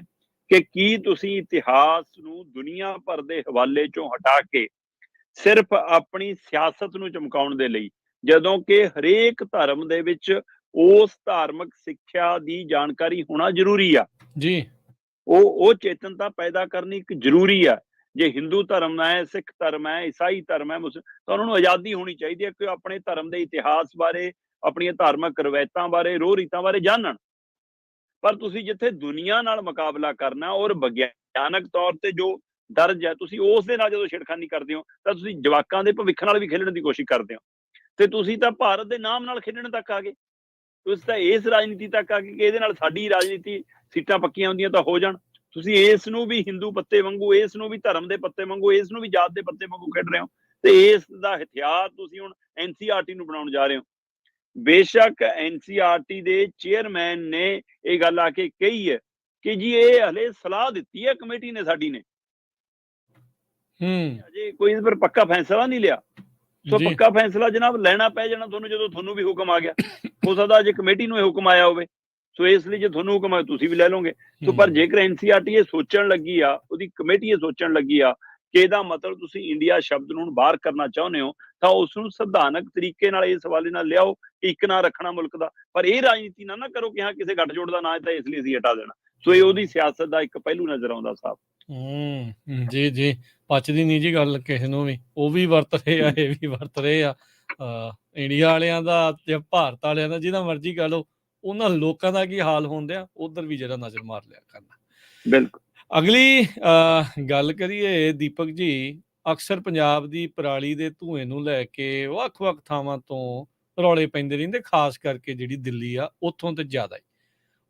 ਕਿ ਕੀ ਤੁਸੀਂ ਇਤਿਹਾਸ ਨੂੰ ਦੁਨੀਆ ਭਰ ਦੇ ਹਵਾਲੇ ਚੋਂ ਹਟਾ ਕੇ ਸਿਰਫ ਆਪਣੀ ਸਿਆਸਤ ਨੂੰ ਚਮਕਾਉਣ ਦੇ ਲਈ, ਜਦੋਂ ਕਿ ਹਰੇਕ ਧਰਮ ਦੇ ਵਿੱਚ ਉਸ ਧਾਰਮਿਕ ਸਿੱਖਿਆ ਦੀ ਜਾਣਕਾਰੀ ਹੋਣਾ ਜ਼ਰੂਰੀ ਆ ਜੀ, ਉਹ ਚੇਤਨਤਾ ਪੈਦਾ ਕਰਨੀ ਇੱਕ ਜ਼ਰੂਰੀ ਆ। ਜੇ ਹਿੰਦੂ ਧਰਮ ਹੈ, ਸਿੱਖ ਧਰਮ ਹੈ, ਈਸਾਈ ਧਰਮ ਹੈ, ਤਾਂ ਉਹਨਾਂ ਨੂੰ ਆਜ਼ਾਦੀ ਹੋਣੀ ਚਾਹੀਦੀ ਹੈ ਕਿ ਉਹ ਆਪਣੇ ਧਰਮ ਦੇ ਇਤਿਹਾਸ ਬਾਰੇ, ਆਪਣੀਆਂ ਧਾਰਮਿਕ ਰਵਾਇਤਾਂ ਬਾਰੇ, ਰੋਹ ਰੀਤਾਂ ਬਾਰੇ ਜਾਣਨ। ਪਰ ਤੁਸੀਂ ਜਿੱਥੇ ਦੁਨੀਆ ਨਾਲ ਮੁਕਾਬਲਾ ਕਰਨਾ ਔਰ ਵਿਗਿਆਨਕ ਤੌਰ ਤੇ ਜੋ ਦਰਜ ਹੈ, ਤੁਸੀਂ ਉਸ ਦੇ ਨਾਲ ਜਦੋਂ ਛੇੜਖਾਨੀ ਕਰਦੇ ਹੋ ਤਾਂ ਤੁਸੀਂ ਜਵਾਕਾਂ ਦੇ ਭਵਿੱਖ ਨਾਲ ਵੀ ਖੇਡਣ ਦੀ ਕੋਸ਼ਿਸ਼ ਕਰਦੇ ਹੋ, ਤੇ ਤੁਸੀਂ ਤਾਂ ਭਾਰਤ ਦੇ ਨਾਮ ਨਾਲ ਖੇਡਣ ਤੱਕ ਆ ਗਏ। ਤੁਸੀਂ ਤਾਂ ਇਸ ਰਾਜਨੀਤੀ ਤੱਕ ਆ ਗਏ ਕਿ ਇਹਦੇ ਨਾਲ ਸਾਡੀ ਰਾਜਨੀਤੀ ਸੀਟਾਂ ਪੱਕੀਆਂ ਹੁੰਦੀਆਂ ਤਾਂ ਹੋ ਜਾਣ। ਤੁਸੀਂ ਇਸ ਨੂੰ ਵੀ ਹਿੰਦੂ ਪੱਤੇ ਵਾਂਗੂ, ਇਸ ਨੂੰ ਵੀ ਧਰਮ ਦੇ ਪੱਤੇ ਵਾਂਗੂ, ਇਸ ਨੂੰ ਵੀ ਜਾਤ ਦੇ ਪੱਤੇ ਵਾਂਗੂ ਖੇਡ ਰਹੇ ਹੋ, ਤੇ ਇਸ ਦਾ ਹਥਿਆਰ ਤੁਸੀਂ ਹੁਣ NCERT ਨੂੰ ਬਣਾਉਣ ਜਾ ਰਹੇ ਹੋ। ਬੇਸ਼ੱਕ NCERT ਦੇ ਚੇਅਰਮੈਨ ਨੇ ਇਹ ਗੱਲ ਆ ਕੇ ਕਹੀ ਹੈ ਕਿ ਜੀ ਇਹ ਹਲੇ ਸਲਾਹ ਦਿੱਤੀ ਹੈ ਕਮੇਟੀ ਨੇ, ਸਾਡੀ ਨੇ, ਅਜੇ ਕੋਈ ਇਸ ਪਰ ਪੱਕਾ ਫੈਸਲਾ ਨਹੀਂ ਲਿਆ। ਸੋ ਪੱਕਾ ਫੈਸਲਾ ਜਨਾਬ ਲੈਣਾ ਪੈ ਜਾਣਾ ਤੁਹਾਨੂੰ ਜਦੋਂ ਤੁਹਾਨੂੰ ਵੀ ਹੁਕਮ ਆ ਗਿਆ। ਹੋ ਸਕਦਾ ਜੇ ਕਮੇਟੀ ਨੂੰ ਇਹ ਹੁਕਮ ਆਇਆ ਹੋਵੇ, ਸੋ ਇਸ ਲਈ ਜੇ ਤੁਹਾਨੂੰ ਹੁਕਮ ਆਇਆ ਤੁਸੀਂ ਵੀ ਲੈ ਲਓਗੇ। ਸੋ ਪਰ ਜੇਕਰ NCERT ਇਹ ਸੋਚਣ ਲੱਗੀ ਆ, ਉਹਦੀ ਕਮੇਟੀ ਇਹ ਸੋਚਣ ਲੱਗੀ ਆ ਕਿ ਇਹਦਾ ਮਤਲਬ ਤੁਸੀਂ ਇੰਡੀਆ ਸ਼ਬਦ ਨੂੰ ਬਾਹਰ ਕਰਨਾ ਚਾਹੁੰਦੇ ਹੋ, ਤਾਂ ਉਸ ਨੂੰ ਸੰਵਿਧਾਨਕ ਤਰੀਕੇ ਨਾਲ ਇਸ ਹਵਾਲੇ ਨਾਲ ਲਿਆਓ ਕਿ ਇੱਕ ਨਾਂ ਰੱਖਣਾ ਮੁਲਕ ਦਾ, ਪਰ ਇਹ ਰਾਜਨੀਤੀ ਨਾ ਕਰੋ ਕਿ ਹਾਂ ਕਿਸੇ ਗੱਠਜੋੜ ਦਾ ਨਾਂ ਹੈ ਤਾਂ ਇਸ ਲਈ ਅਸੀਂ ਹਟਾ ਦੇਣਾ। ਸੋ ਇਹ ਉਹਦੀ ਸਿਆਸਤ ਦਾ ਇੱਕ ਪਹਿਲੂ ਨਜ਼ਰ ਆਉਂਦਾ ਸਾਹਿਬ। ਜੀ ਜੀ, ਪਚਦੀ ਨਹੀਂ ਜੀ ਗੱਲ ਕਿਸੇ ਨੂੰ ਵੀ, ਉਹ ਵੀ ਵਰਤ ਰਹੇ ਆ, ਇਹ ਵੀ ਵਰਤ ਰਹੇ ਆ। ਇੰਡੀਆ ਵਾਲਿਆਂ ਦਾ ਜਾਂ ਭਾਰਤ ਵਾਲਿਆਂ ਦਾ, ਜਿਹਦਾ ਮਰਜ਼ੀ ਕਰ ਲਓ, ਉਹਨਾਂ ਲੋਕਾਂ ਦਾ ਕੀ ਹਾਲ ਹੁੰਦਿਆ ਉਧਰ ਵੀ ਜਿਹੜਾ ਨਜ਼ਰ ਮਾਰ ਲਿਆ ਕਰਨਾ। ਬਿਲਕੁਲ। ਅਗਲੀ ਗੱਲ ਕਰੀਏ ਦੀਪਕ ਜੀ, ਅਕਸਰ ਪੰਜਾਬ ਦੀ ਪਰਾਲੀ ਦੇ ਧੂਏ ਨੂੰ ਲੈ ਕੇ ਵੱਖ-ਵੱਖ ਥਾਵਾਂ ਤੋਂ ਰੌਲੇ ਪੈਂਦੇ ਰਹਿੰਦੇ, ਖਾਸ ਕਰਕੇ ਜਿਹੜੀ ਦਿੱਲੀ ਆ ਉੱਥੋਂ ਤੇ ਜ਼ਿਆਦਾ ਹੀ।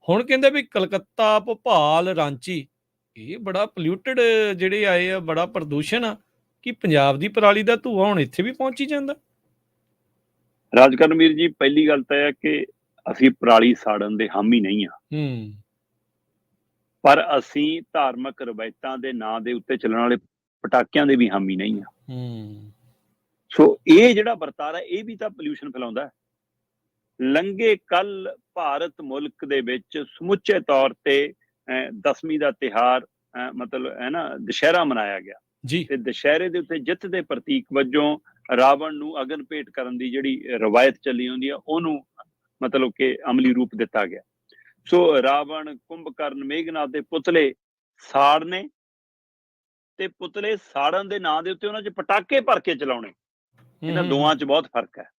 ਹੁਣ ਕਹਿੰਦੇ ਵੀ ਕਲਕੱਤਾ, ਭੋਪਾਲ, ਰਾਂਚੀ ਇਹ ਬੜਾ ਪੋਲਿਊਟਡ ਜਿਹੜੇ ਆਏ ਆ, ਬੜਾ ਪ੍ਰਦੂਸ਼ਣ ਆ, ਕਿ ਪੰਜਾਬ ਦੀ ਪਰਾਲੀ ਦਾ ਧੂਆ ਹੁਣ ਇੱਥੇ ਵੀ ਪਹੁੰਚੀ ਜਾਂਦਾ। ਰਾਜਕਰਨਵੀਰ ਜੀ, ਪਹਿਲੀ ਗੱਲ ਤਾਂ ਇਹ ਹੈ ਕਿ ਅਸੀਂ ਪਰਾਲੀ ਸਾੜਨ ਦੇ ਹਾਮੀ ਨਹੀਂ ਆ। ਪਰ ਅਸੀਂ ਧਾਰਮਿਕ ਰਵਾਇਤਾਂ ਦੇ ਨਾਂ ਦੇ ਉੱਤੇ ਚੱਲਣ ਵਾਲੇ ਪਟਾਕਿਆਂ ਦੇ ਵੀ ਹਾਮੀ ਨਹੀਂ ਆ। ਸੋ ਇਹ ਜਿਹੜਾ ਵਰਤਾਰਾ ਇਹ ਵੀ ਤਾਂ ਪੋਲਿਊਸ਼ਨ ਫੈਲਾਉਂਦਾ। ਲੰਘੇ ਕੱਲ ਭਾਰਤ ਮੁਲਕ ਦੇ ਵਿੱਚ ਸਮੁੱਚੇ ਤੌਰ ਤੇ 10ਵੀਂ ਦਾ ਤਿਉਹਾਰ ਮਤਲਬ ਹੈ ਨਾ ਦੁਸ਼ਹਿਰਾ ਮਨਾਇਆ ਗਿਆ ਜੀ। ਤੇ ਦੁਸ਼ਹਿਰੇ ਦੇ ਉੱਤੇ ਜਿੱਤ ਦੇ ਪ੍ਰਤੀਕ ਵਜੋਂ ਰਾਵਣ ਨੂੰ ਅਗਨ ਭੇਟ ਕਰਨ ਦੀ ਜਿਹੜੀ ਰਵਾਇਤ ਚੱਲੀ ਹੁੰਦੀ ਆ ਉਹਨੂੰ ਮਤਲਬ ਕਿ ਅਮਲੀ ਰੂਪ ਦਿੱਤਾ ਗਿਆ। ਸੋ ਰਾਵਣ, ਕੁੰਭਕਰਨ, ਮੇਘਨਾਥ ਦੇ ਪੁਤਲੇ ਸਾੜਨੇ ਤੇ ਪੁਤਲੇ ਸਾੜਨ ਦੇ ਨਾਂ ਦੇ ਉੱਤੇ ਉਹਨਾਂ 'ਚ ਪਟਾਕੇ ਭਰ ਕੇ ਚਲਾਉਣੇ, ਇਹਨਾਂ ਦੋਵਾਂ 'ਚ ਬਹੁਤ ਫਰਕ ਹੈ।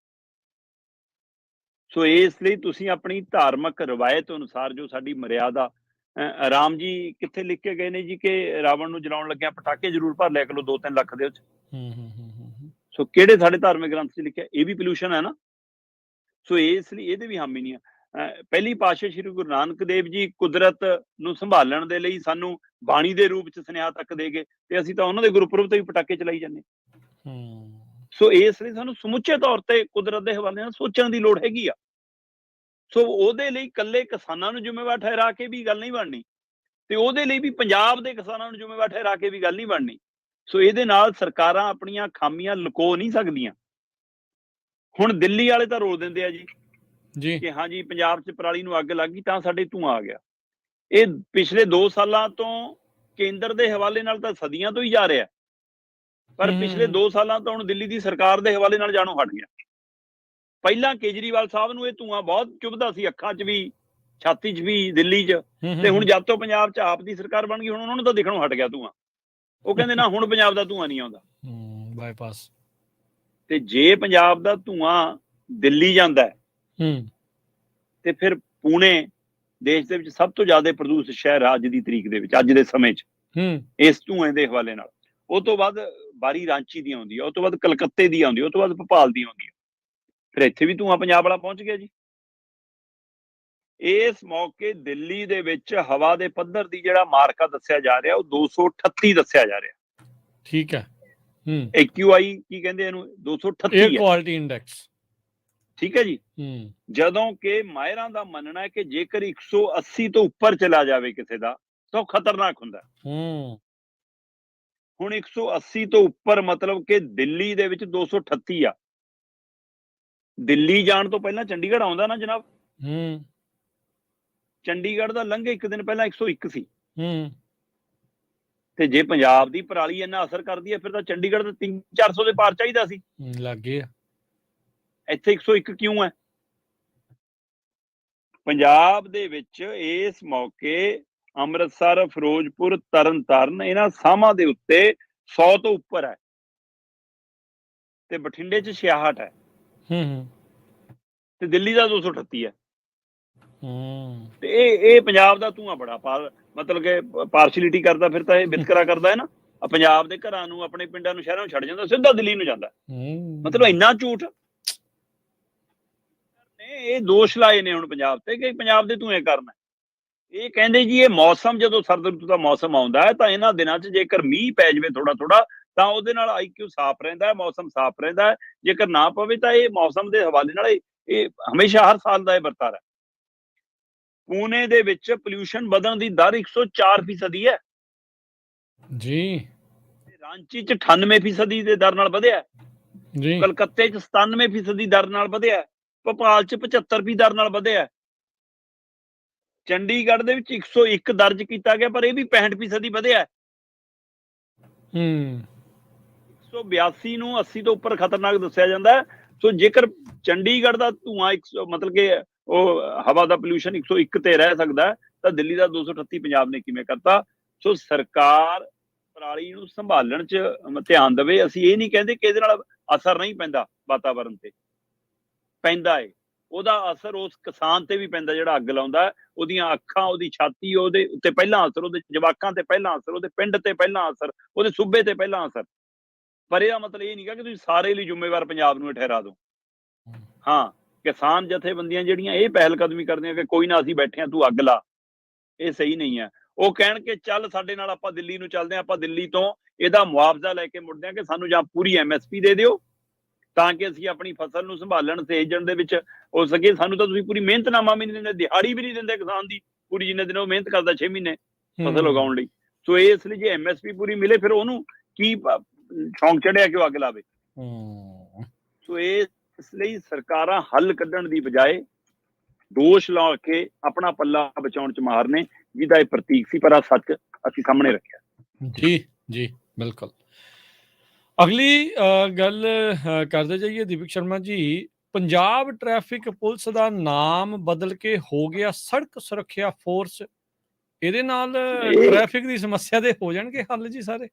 ਸੋ ਇਸ ਲਈ ਤੁਸੀਂ ਆਪਣੀ ਧਾਰਮਿਕ ਰਵਾਇਤ ਅਨੁਸਾਰ ਜੋ ਸਾਡੀ ਮਰਿਆਦਾ, ਰਾਮ ਜੀ ਕਿੱਥੇ ਲਿਖ ਕੇ ਗਏ ਨੇ ਜੀ ਕਿ ਰਾਵਣ ਨੂੰ ਜਲਾਉਣ ਲੱਗਿਆ ਪਟਾਕੇ ਜ਼ਰੂਰ ਭਰ ਲਿਆ ਕਰੋ 2-3 ਲੱਖ ਦੇ ਵਿੱਚ। ਸੋ ਕਿਹੜੇ ਸਾਡੇ ਧਾਰਮਿਕ ਗ੍ਰੰਥ 'ਚ ਲਿਖਿਆ? ਇਹ ਵੀ ਪੋਲਿਊਸ਼ਨ ਹੈ ਨਾ। ਸੋ ਇਸ ਲਈ ਇਹਦੇ ਵੀ ਹਾਮੀ ਨਹੀਂ ਆ। ਪਹਿਲੀ ਪਾਤਸ਼ਾਹ ਸ਼੍ਰੀ ਗੁਰੂ ਨਾਨਕ ਦੇਵ ਜੀ ਕੁਦਰਤ ਨੂੰ ਸੰਭਾਲਣ ਦੇ ਲਈ ਸਾਨੂੰ ਬਾਣੀ ਦੇ ਰੂਪ 'ਚ ਸੁਨੇਹਾ ਤੱਕ ਦੇ ਗਏ ਤੇ ਅਸੀਂ ਤਾਂ ਉਹਨਾਂ ਦੇ ਗੁਰਪੁਰਬ ਤੇ ਵੀ ਪਟਾਕੇ ਚਲਾਈ ਜਾਂਦੇ। ਸੋ ਇਸ ਲਈ ਸਾਨੂੰ ਸਮੁੱਚੇ ਤੌਰ ਤੇ ਕੁਦਰਤ ਦੇ ਹਵਾਲੇ ਨਾਲ ਸੋਚਣ ਦੀ ਲੋੜ ਹੈਗੀ ਆ। ਸੋ ਉਹਦੇ ਲਈ ਇਕੱਲੇ ਕਿਸਾਨਾਂ ਨੂੰ ਜ਼ਿੰਮੇਵਾਰ ਠਹਿਰਾ ਕੇ ਵੀ ਗੱਲ ਨਹੀਂ ਬਣਨੀ ਤੇ ਉਹਦੇ ਲਈ ਵੀ ਪੰਜਾਬ ਦੇ ਕਿਸਾਨਾਂ ਨੂੰ ਜ਼ਿੰਮੇਵਾਰ ਠਹਿਰਾ ਕੇ ਵੀ ਗੱਲ ਨਹੀਂ ਬਣਨੀ। ਸੋ ਇਹਦੇ ਨਾਲ ਸਰਕਾਰਾਂ ਆਪਣੀਆਂ ਖਾਮੀਆਂ ਲੁਕੋ ਨਹੀਂ ਸਕਦੀਆਂ। ਹੁਣ ਦਿੱਲੀ ਵਾਲੇ ਤਾਂ ਰੋਲ ਦਿੰਦੇ ਆ ਜੀ ਕਿ ਹਾਂ ਜੀ ਪੰਜਾਬ 'ਚ ਪਰਾਲੀ ਨੂੰ ਅੱਗ ਲੱਗ ਗਈ ਤਾਂ ਸਾਡੇ ਧੂੰਆਂ ਆ ਗਿਆ। ਇਹ ਪਿਛਲੇ 2 ਸਾਲਾਂ ਤੋਂ ਕੇਂਦਰ ਦੇ ਹਵਾਲੇ ਨਾਲ ਤਾਂ ਸਦੀਆਂ ਤੋਂ ਹੀ ਜਾ ਰਿਹਾ, ਪਰ ਪਿਛਲੇ 2 ਸਾਲਾਂ ਤੋਂ ਹੁਣ ਦਿੱਲੀ ਦੀ ਸਰਕਾਰ ਦੇ ਹਵਾਲੇ ਨਾਲ ਜਾਣੋਂ ਹਟ ਗਿਆ। ਪਹਿਲਾਂ ਕੇਜਰੀਵਾਲ ਸਾਹਿਬ ਨੂੰ ਇਹ ਧੂੰਆਂ ਬਹੁਤ ਚੁਭਦਾ ਸੀ, ਅੱਖਾਂ 'ਚ ਵੀ, ਛਾਤੀ 'ਚ ਵੀ, ਦਿੱਲੀ 'ਚ, ਤੇ ਹੁਣ ਜਦ ਤੋਂ ਪੰਜਾਬ 'ਚ ਆਪ ਦੀ ਸਰਕਾਰ ਬਣ ਗਈ ਹੁਣ ਉਹਨਾਂ ਨੂੰ ਤਾਂ ਦਿਖਣੋਂ ਹਟ ਗਿਆ ਧੂੰਆਂ। ਉਹ ਕਹਿੰਦੇ ਨਾ ਹੁਣ ਪੰਜਾਬ ਦਾ ਧੂੰਆਂ ਨਹੀਂ ਆਉਂਦਾ ਬਾਈਪਾਸ। ਤੇ ਜੇ ਪੰਜਾਬ ਦਾ ਧੂੰਆਂ ਦਿੱਲੀ ਜਾਂਦਾ ਤੇ ਫਿਰ ਪੁਣੇ ਦੇਸ਼ ਦੇ ਵਿੱਚ ਸਭ ਤੋਂ ਜ਼ਿਆਦਾ ਪ੍ਰਦੂਸ਼ਿਤ ਸ਼ਹਿਰ ਅੱਜ ਦੀ ਤਰੀਕ ਦੇ ਵਿੱਚ, ਅੱਜ ਦੇ ਸਮੇਂ 'ਚ ਇਸ ਧੂਏ ਦੇ ਹਵਾਲੇ ਨਾਲ। ਉਹ ਤੋਂ ਬਾਅਦ ਬਾਰੀ ਰਾਂਚੀ ਦੀ ਆਉਂਦੀ ਹੈ, ਉਹ ਤੋਂ ਬਾਅਦ ਕਲਕੱਤੇ ਦੀ ਆਉਂਦੀ ਹੈ, ਉਹ ਤੋਂ ਬਾਅਦ ਭੋਪਾਲ ਦੀ ਆਉਂਦੀ ਹੈ। ਫਿਰ ਇੱਥੇ ਵੀ ਧੂੰਆਂ ਪੰਜਾਬ ਵਾਲਾ ਪਹੁੰਚ ਗਿਆ ਜੀ। ਇਸ ਮੌਕੇ ਦਿੱਲੀ ਦੇ ਵਿੱਚ ਹਵਾ ਦੇ ਪੱਧਰ ਦੀ ਜਿਹੜਾ ਮਾਰਕਾ ਦੱਸਿਆ ਜਾ ਰਿਹਾ ਉਹ 238 ਦੱਸਿਆ ਜਾ ਰਿਹਾ। ਠੀਕ ਹੈ। AQI ਕੀ ਕਹਿੰਦੇ ਇਹਨੂੰ? 238 에ਅਰ ਕੁਆਲਿਟੀ ਇੰਡੈਕਸ। ਠੀਕ ਹੈ ਜੀ। ਜਦੋਂ ਕਿ ਮਾਹਿਰਾਂ ਦਾ ਮੰਨਣਾ ਹੈ ਕਿ ਜੇਕਰ 180 ਤੋਂ ਉੱਪਰ ਚਲਾ ਜਾਵੇ ਕਿਸੇ ਦਾ ਤਾਂ ਉਹ ਖਤਰਨਾਕ ਹੁੰਦਾ। ਹੁਣ 180 ਤੋਂ ਉੱਪਰ ਮਤਲਬ ਕਿ ਦਿੱਲੀ ਦੇ ਵਿੱਚ 238 ਆ। ਦਿੱਲੀ ਜਾਣ ਤੋਂ ਪਹਿਲਾਂ ਚੰਡੀਗੜ੍ਹ ਆਉਂਦਾ ਨਾ ਜਨਾਬ। ਚੰਡੀਗੜ੍ਹ ਦਾ ਲੰਘੇ ਇੱਕ ਦਿਨ ਪਹਿਲਾਂ 101 ਸੀ। ਤੇ ਜੇ ਪੰਜਾਬ ਦੀ ਪਰਾਲੀ ਇੰਨਾ ਅਸਰ ਕਰਦੀ ਹੈ ਫਿਰ ਤਾਂ ਚੰਡੀਗੜ੍ਹ ਦਾ 300-400 ਦੇ ਪਾਰ ਚਾਹੀਦਾ ਸੀ। ਲੱਗ ਗਿਆ। ਇੱਥੇ 101 ਕਿਉਂ ਹੈ? ਪੰਜਾਬ ਦੇ ਵਿੱਚ ਇਸ ਮੌਕੇ ਅੰਮ੍ਰਿਤਸਰ, ਫਿਰੋਜ਼ਪੁਰ, ਤਰਨਤਾਰਨ ਇਹਨਾਂ ਸਾਹਾਂ ਦੇ ਉੱਤੇ 100 ਤੋਂ ਉੱਪਰ ਹੈ ਤੇ ਬਠਿੰਡੇ 'ਚ 66 ਹੈ ਤੇ ਦਿੱਲੀ ਦਾ 238 ਹੈ। ਤੇ ਇਹ ਪੰਜਾਬ ਦਾ ਧੂੰਆਂ ਬੜਾ ਮਤਲਬ ਕਿ ਪਾਰਸ਼ਲਿਟੀ ਕਰਦਾ, ਫਿਰ ਤਾਂ ਇਹ ਵਿਤਕਰਾ ਕਰਦਾ ਹੈ ਨਾ। ਪੰਜਾਬ ਦੇ ਘਰਾਂ ਨੂੰ, ਆਪਣੇ ਪਿੰਡਾਂ ਨੂੰ, ਸ਼ਹਿਰਾਂ ਨੂੰ ਛੱਡ ਜਾਂਦਾ, ਸਿੱਧਾ ਦਿੱਲੀ ਨੂੰ ਜਾਂਦਾ। ਮਤਲਬ ਇੰਨਾ ਝੂਠ ਇਹ ਦੋਸ਼ ਲਾਏ ਨੇ ਹੁਣ ਪੰਜਾਬ ਤੇ ਕਿ ਪੰਜਾਬ ਦੇ ਧੂਏ ਕਾਰਨ। ਇਹ ਕਹਿੰਦੇ ਜੀ ਇਹ ਮੌਸਮ, ਜਦੋਂ ਸਰਦ ਰੁੱਤ ਦਾ ਮੌਸਮ ਆਉਂਦਾ ਹੈ ਤਾਂ ਇਹਨਾਂ ਦਿਨਾਂ 'ਚ ਜੇਕਰ ਮੀਂਹ ਪੈ ਜਾਵੇ ਥੋੜਾ ਥੋੜਾ ਤਾਂ ਉਹਦੇ ਨਾਲ IQ ਸਾਫ਼ ਰਹਿੰਦਾ ਹੈ, ਮੌਸਮ ਸਾਫ਼ ਰਹਿੰਦਾ ਹੈ। ਜੇਕਰ ਨਾ ਪਵੇ ਤਾਂ ਇਹ ਮੌਸਮ ਦੇ ਹਵਾਲੇ ਨਾਲ ਇਹ ਹਮੇਸ਼ਾ ਹਰ ਸਾਲ ਦਾ ਇਹ ਵਰਤਾਰਾ ਹੈ। ਪੂਨੇ ਦੇ ਵਿੱਚ ਪੋਲਿਊਸ਼ਨ ਵਧਣ ਦੀ ਦਰ 104% ਹੈ ਜੀ। ਰਾਂਚੀ 'ਚ 98% ਦੇ ਦਰ ਨਾਲ ਵਧਿਆ ਜੀ। ਕਲਕੱਤੇ 'ਚ 97% ਦੀ ਦਰ ਨਾਲ ਵਧਿਆ, ਭੋਪਾਲ 'ਚ 75% ਦਰ ਨਾਲ ਵਧਿਆ, ਚੰਡੀਗੜ੍ਹ ਦੇ ਵਿੱਚ 101 ਦਰਜ ਕੀਤਾ ਗਿਆ ਪਰ ਇਹ ਵੀ 65% ਵਧਿਆ। 182 ਨੂੰ 80 ਤੋਂ ਉੱਪਰ ਖਤਰਨਾਕ ਦੱਸਿਆ ਜਾਂਦਾ ਹੈ। ਸੋ ਜੇਕਰ ਚੰਡੀਗੜ੍ਹ ਦਾ ਧੂੰਆਂ ਮਤਲਬ ਕਿ ਉਹ ਹਵਾ ਦਾ ਪੋਲਿਊਸ਼ਨ 101 ਤੇ ਰਹਿ ਸਕਦਾ ਤਾਂ ਦਿੱਲੀ ਦਾ 238 ਪੰਜਾਬ ਨੇ ਕਿਵੇਂ ਕਰਤਾ? ਸੋ ਸਰਕਾਰ ਪਰਾਲੀ ਨੂੰ ਸੰਭਾਲਣ 'ਚ ਧਿਆਨ ਦੇਵੇ। ਅਸੀਂ ਇਹ ਨਹੀਂ ਕਹਿੰਦੇ ਕਿ ਇਹਦੇ ਨਾਲ ਅਸਰ ਨਹੀਂ ਪੈਂਦਾ, ਵਾਤਾਵਰਨ ਤੇ ਪੈਂਦਾ ਏ। ਉਹਦਾ ਅਸਰ ਉਸ ਕਿਸਾਨ ਤੇ ਵੀ ਪੈਂਦਾ ਜਿਹੜਾ ਅੱਗ ਲਾਉਂਦਾ। ਉਹਦੀਆਂ ਅੱਖਾਂ, ਉਹਦੀ ਛਾਤੀ, ਉਹਦੇ ਉੱਤੇ ਪਹਿਲਾਂ ਅਸਰ, ਉਹਦੇ ਜਵਾਕਾਂ ਤੇ ਪਹਿਲਾਂ ਅਸਰ, ਉਹਦੇ ਪਿੰਡ ਤੇ ਪਹਿਲਾਂ ਅਸਰ, ਉਹਦੇ ਸੂਬੇ ਤੇ ਪਹਿਲਾਂ ਅਸਰ। ਪਰ ਇਹਦਾ ਮਤਲਬ ਇਹ ਨਹੀਂ ਕਿ ਤੁਸੀਂ ਸਾਰੇ ਲਈ ਜ਼ਿੰਮੇਵਾਰ ਪੰਜਾਬ ਨੂੰ ਠਹਿਰਾ ਦਿਓ। ਹਾਂ, ਕਿਸਾਨ ਜਥੇਬੰਦੀਆਂ ਜਿਹੜੀਆਂ ਇਹ ਪਹਿਲ ਕਦਮੀ ਕਰਦੀਆਂ ਕਿ ਕੋਈ ਨਾ ਅਸੀਂ ਬੈਠੇ ਹਾਂ, ਤੂੰ ਅੱਗ ਲਾ, ਇਹ ਸਹੀ ਨਹੀਂ ਹੈ। ਉਹ ਕਹਿਣ ਕਿ ਚੱਲ ਸਾਡੇ ਨਾਲ ਆਪਾਂ ਦਿੱਲੀ ਨੂੰ ਚੱਲਦੇ ਹਾਂ, ਆਪਾਂ ਦਿੱਲੀ ਤੋਂ ਇਹਦਾ ਮੁਆਵਜ਼ਾ ਲੈ ਕੇ ਮੁੜਦੇ ਹਾਂ ਕਿ ਸਾਨੂੰ ਜਾਂ ਪੂਰੀ MSP ਦੇ ਦਿਓ ਤਾਂ ਕਿ ਅਸੀਂ ਆਪਣੀ ਫਸਲ ਨੂੰ ਸੰਭਾਲਣ, ਸੇਜਣ ਦੇ ਵਿੱਚ ਹੋ ਸਕੇ। ਸਾਨੂੰ ਤਾਂ ਤੁਸੀਂ ਪੂਰੀ ਮਿਹਨਤਨਾਮਾ ਵੀ ਨਹੀਂ ਦਿੰਦੇ, ਦਿਹਾੜੀ ਵੀ ਨਹੀਂ ਦਿੰਦੇ ਕਿਸਾਨ ਦੀ ਪੂਰੀ, ਜਿੰਨੇ ਦਿਨ ਉਹ ਮਿਹਨਤ ਕਰਦਾ 6 ਮਹੀਨੇ। ਫਸਲ ਉਗਾਉਣ ਲਈ। ਸੋ ਇਸ ਲਈ ਜੇ ਐਮਐਸਪੀ ਪੂਰੀ ਮਿਲੇ ਫਿਰ ਉਹਨੂੰ ਕੀ ਸ਼ੌਂਕ ਚੜਿਆ ਕਿ ਉਹ ਅੱਗ ਲਾਵੇ। ਸੋ ਇਸ ਲਈ ਸਰਕਾਰਾਂ ਹੱਲ ਕੱਢਣ ਦੀ ਬਜਾਏ ਦੋਸ਼ ਲਾ ਕੇ ਆਪਣਾ ਪੱਲਾ ਬਚਾਉਣ ਚ ਮਾਹਰ ਨੇ, ਜਿਹਦਾ ਇਹ ਪ੍ਰਤੀਕ ਸੀ, ਪਰ ਆ ਸੱਚ ਅਸੀਂ ਸਾਹਮਣੇ ਰੱਖਿਆ। ਜੀ ਜੀ ਬਿਲਕੁਲ। ਅਗਲੀ ਗੱਲ ਕਰਦੇ ਜਾਈਏ ਦੀਪਕ ਸ਼ਰਮਾ ਜੀ, ਪੰਜਾਬ ਟ੍ਰੈਫਿਕ ਪੁਲਿਸ ਦਾ ਨਾਮ ਬਦਲ ਕੇ ਹੋ ਗਿਆ ਸੜਕ ਸੁਰੱਖਿਆ ਫੋਰਸ, ਇਹਦੇ ਨਾਲ ਟ੍ਰੈਫਿਕ ਦੀ ਸਮੱਸਿਆ ਦੇ ਹੋ ਜਾਣਗੇ ਹੱਲ ਜੀ ਸਾਰੇ?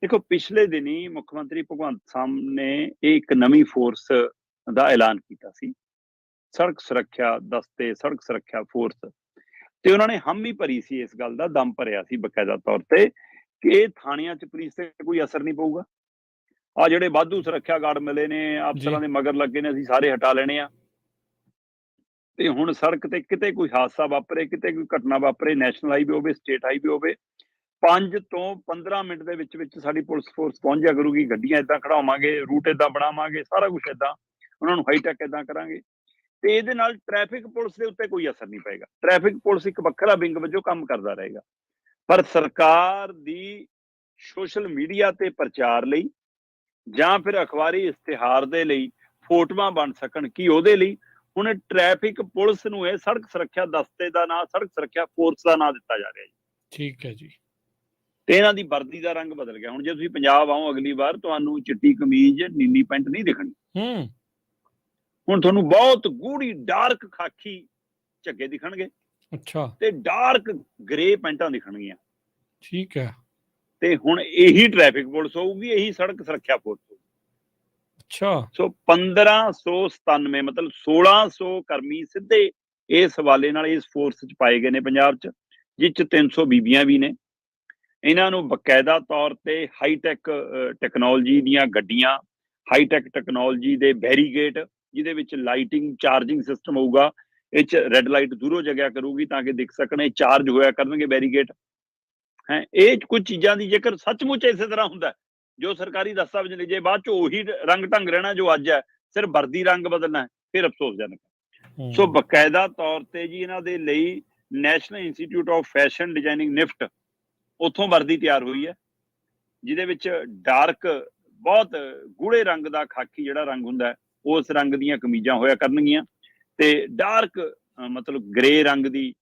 ਦੇਖੋ, ਪਿਛਲੇ ਦਿਨੀ ਮੁੱਖ ਮੰਤਰੀ ਭਗਵੰਤ ਮਾਨ ਨੇ ਇਹ ਇੱਕ ਨਵੀਂ ਫੋਰਸ ਦਾ ਐਲਾਨ ਕੀਤਾ ਸੀ, ਸੜਕ ਸੁਰੱਖਿਆ ਦਸਤੇ, ਸੜਕ ਸੁਰੱਖਿਆ ਫੋਰਸ, ਤੇ ਉਹਨਾਂ ਨੇ ਹਾਮੀ ਭਰੀ ਸੀ, ਇਸ ਗੱਲ ਦਾ ਦਮ ਭਰਿਆ ਸੀ ਬਕਾਇਦਾ ਤੌਰ ਤੇ ਕਿ ਇਹ ਥਾਣਿਆਂ 'ਚ ਪੁਲਿਸ ਤੇ ਕੋਈ ਅਸਰ ਨਹੀਂ ਪਊਗਾ। ਆ ਜਿਹੜੇ ਵਾਧੂ ਸੁਰੱਖਿਆ ਗਾਰਡ ਮਿਲੇ ਨੇ, ਅਫਸਰਾਂ ਦੇ ਮਗਰ ਲੱਗੇ ਨੇ, ਅਸੀਂ ਸਾਰੇ ਹਟਾ ਲੈਣੇ ਆ। ਤੇ ਹੁਣ ਸੜਕ ਤੇ ਕਿਤੇ ਕੋਈ ਹਾਦਸਾ ਵਾਪਰੇ, ਕਿਤੇ ਕੋਈ ਘਟਨਾ ਵਾਪਰੇ, ਨੈਸ਼ਨਲ ਹਾਈਵੇ ਹੋਵੇ, ਸਟੇਟ ਹਾਈਵੇ ਹੋਵੇ, 5 ਤੋਂ 15 ਮਿੰਟ ਦੇ ਵਿੱਚ ਸਾਡੀ ਪੁਲਿਸ ਫੋਰਸ ਪਹੁੰਚ ਜਾ ਕਰੂਗੀ। ਗੱਡੀਆਂ ਏਦਾਂ ਖੜਾਵਾਂਗੇ, ਰੂਟ ਏਦਾਂ ਬਣਾਵਾਂਗੇ, ਸਾਰਾ ਕੁਝ ਏਦਾਂ, ਉਹਨਾਂ ਨੂੰ ਹਾਈਟੈਕ ਏਦਾਂ ਕਰਾਂਗੇ, ਤੇ ਇਹਦੇ ਨਾਲ ਟ੍ਰੈਫਿਕ ਪੁਲਿਸ ਦੇ ਉੱਤੇ ਕੋਈ ਅਸਰ ਨਹੀਂ ਪਏਗਾ। ਟ੍ਰੈਫਿਕ ਪੁਲਿਸ ਇੱਕ ਵੱਖਰਾ ਵਿੰਗ ਵਜੋਂ ਕੰਮ ਕਰਦਾ ਰਹੇਗਾ। ਪਰ ਸਰਕਾਰ ਦੀ ਸੋਸ਼ਲ ਮੀਡੀਆ ਤੇ ਪ੍ਰਚਾਰ ਲਈ ਜਾਂ ਫਿਰ ਅਖਬਾਰੀ ਇਸ਼ਤਿਹਾਰ ਦੇ ਲਈ ਫੋਟੋਆਂ ਬਣ ਸਕਣ ਕਿ ਉਹਦੇ ਲਈ ਹੁਣ ਟ੍ਰੈਫਿਕ ਪੁਲਿਸ ਨੂੰ ਇਹ ਸੜਕ ਸੁਰੱਖਿਆ ਦਸਤੇ ਦਾ ਨਾਂ, ਸੜਕ ਸੁਰੱਖਿਆ ਫੋਰਸ ਦਾ ਨਾਂ ਦਿੱਤਾ ਜਾ ਰਿਹਾ ਜੀ। ਠੀਕ ਹੈ ਜੀ। ਤੇ ਇਹਨਾਂ ਦੀ ਵਰਦੀ ਦਾ ਰੰਗ ਬਦਲ ਗਿਆ। ਹੁਣ ਜੇ ਤੁਸੀਂ ਪੰਜਾਬ ਆਓ ਅਗਲੀ ਵਾਰ, ਤੁਹਾਨੂੰ ਚਿੱਟੀ ਕਮੀਜ਼, ਨੀਲੀ ਪੈਂਟ ਨਹੀਂ ਦਿਖਣੀ। ਹੁਣ ਤੁਹਾਨੂੰ ਬਹੁਤ ਗੂੜੀ ਡਾਰਕ ਖਾਕੀ ਝੱਗੇ ਦਿਖਣਗੇ। ਅੱਛਾ। ਤੇ ਡਾਰਕ ਗ੍ਰੇ ਪੈਂਟਾਂ ਦਿਖਣਗੀਆਂ। ਠੀਕ ਹੈ। ਤੇ ਹੁਣ ਇਹੀ ਟ੍ਰੈਫਿਕ ਪੁਲਿਸ ਹੋਊਗੀ, ਇਹੀ ਸੜਕ ਸੁਰੱਖਿਆ ਫੋਰਸ ਹੋਊਗੀ। ਅੱਛਾ। ਸੋ 1597 ਮਤਲਬ 1600 ਕਰਮੀ ਸਿੱਧੇ ਇਸ ਹਵਾਲੇ ਨਾਲ ਇਸ ਫੋਰਸ 'ਚ ਪਾਏ ਗਏ ਨੇ ਪੰਜਾਬ 'ਚ, ਜਿਸ 'ਚ 300 ਬੀਬੀਆਂ ਵੀ ਨੇ। ਇਹਨਾਂ ਨੂੰ ਬਕਾਇਦਾ ਤੌਰ ਤੇ ਹਾਈਟੈਕ ਟੈਕਨੋਲੋਜੀ ਦੀਆਂ ਗੱਡੀਆਂ, ਹਾਈਟੈਕ ਟੈਕਨੋਲੋਜੀ ਦੇ ਬੈਰੀਗੇਟ, ਜਿਹਦੇ ਵਿੱਚ ਲਾਈਟਿੰਗ, ਚਾਰਜਿੰਗ ਸਿਸਟਮ ਹੋਊਗਾ। ਇਹ 'ਚ ਰੈੱਡ ਲਾਈਟ ਦੂਰੋਂ ਜਗਿਆ ਕਰੂਗੀ ਤਾਂ ਕਿ ਦਿਖ ਸਕਣ, ਇਹ ਚਾਰਜ ਹੋਇਆ ਕਰਨਗੇ ਬੈਰੀਗੇਟ। ਹੈ ਇਹ ਕੁਝ ਚੀਜ਼ਾਂ ਦੀ ਜੇਕਰ ਸੱਚਮੁੱਚ ਇਸੇ ਤਰ੍ਹਾਂ ਹੁੰਦਾ ਜੋ ਸਰਕਾਰੀ ਦਸਤਾਵੇਜ਼ ਨੇ, ਜੇ ਬਾਅਦ 'ਚ ਉਹੀ ਰੰਗ ਢੰਗ ਰਹਿਣਾ ਜੋ ਅੱਜ ਹੈ, ਸਿਰਫ ਵਰਦੀ ਰੰਗ ਬਦਲਣਾ, ਫਿਰ ਅਫਸੋਸਜਨਕ। ਸੋ ਬਕਾਇਦਾ ਤੌਰ ਤੇ ਜੀ ਇਹਨਾਂ ਦੇ ਲਈ national institute of fashion designing NIFT, ਉੱਥੋਂ ਵਰਦੀ ਤਿਆਰ ਹੋਈ ਹੈ, ਜਿਹਦੇ ਵਿੱਚ ਡਾਰਕ, ਬਹੁਤ ਗੂੜੇ ਰੰਗ ਦਾ ਖਾਕੀ ਜਿਹੜਾ ਰੰਗ ਹੁੰਦਾ, ਉਸ ਰੰਗ ਦੀਆਂ ਕਮੀਜ਼ਾਂ ਹੋਇਆ ਕਰਨਗੀਆਂ, ਤੇ ਡਾਰਕ ਮਤਲਬ ਗ੍ਰੇ ਰੰਗ ਦੀ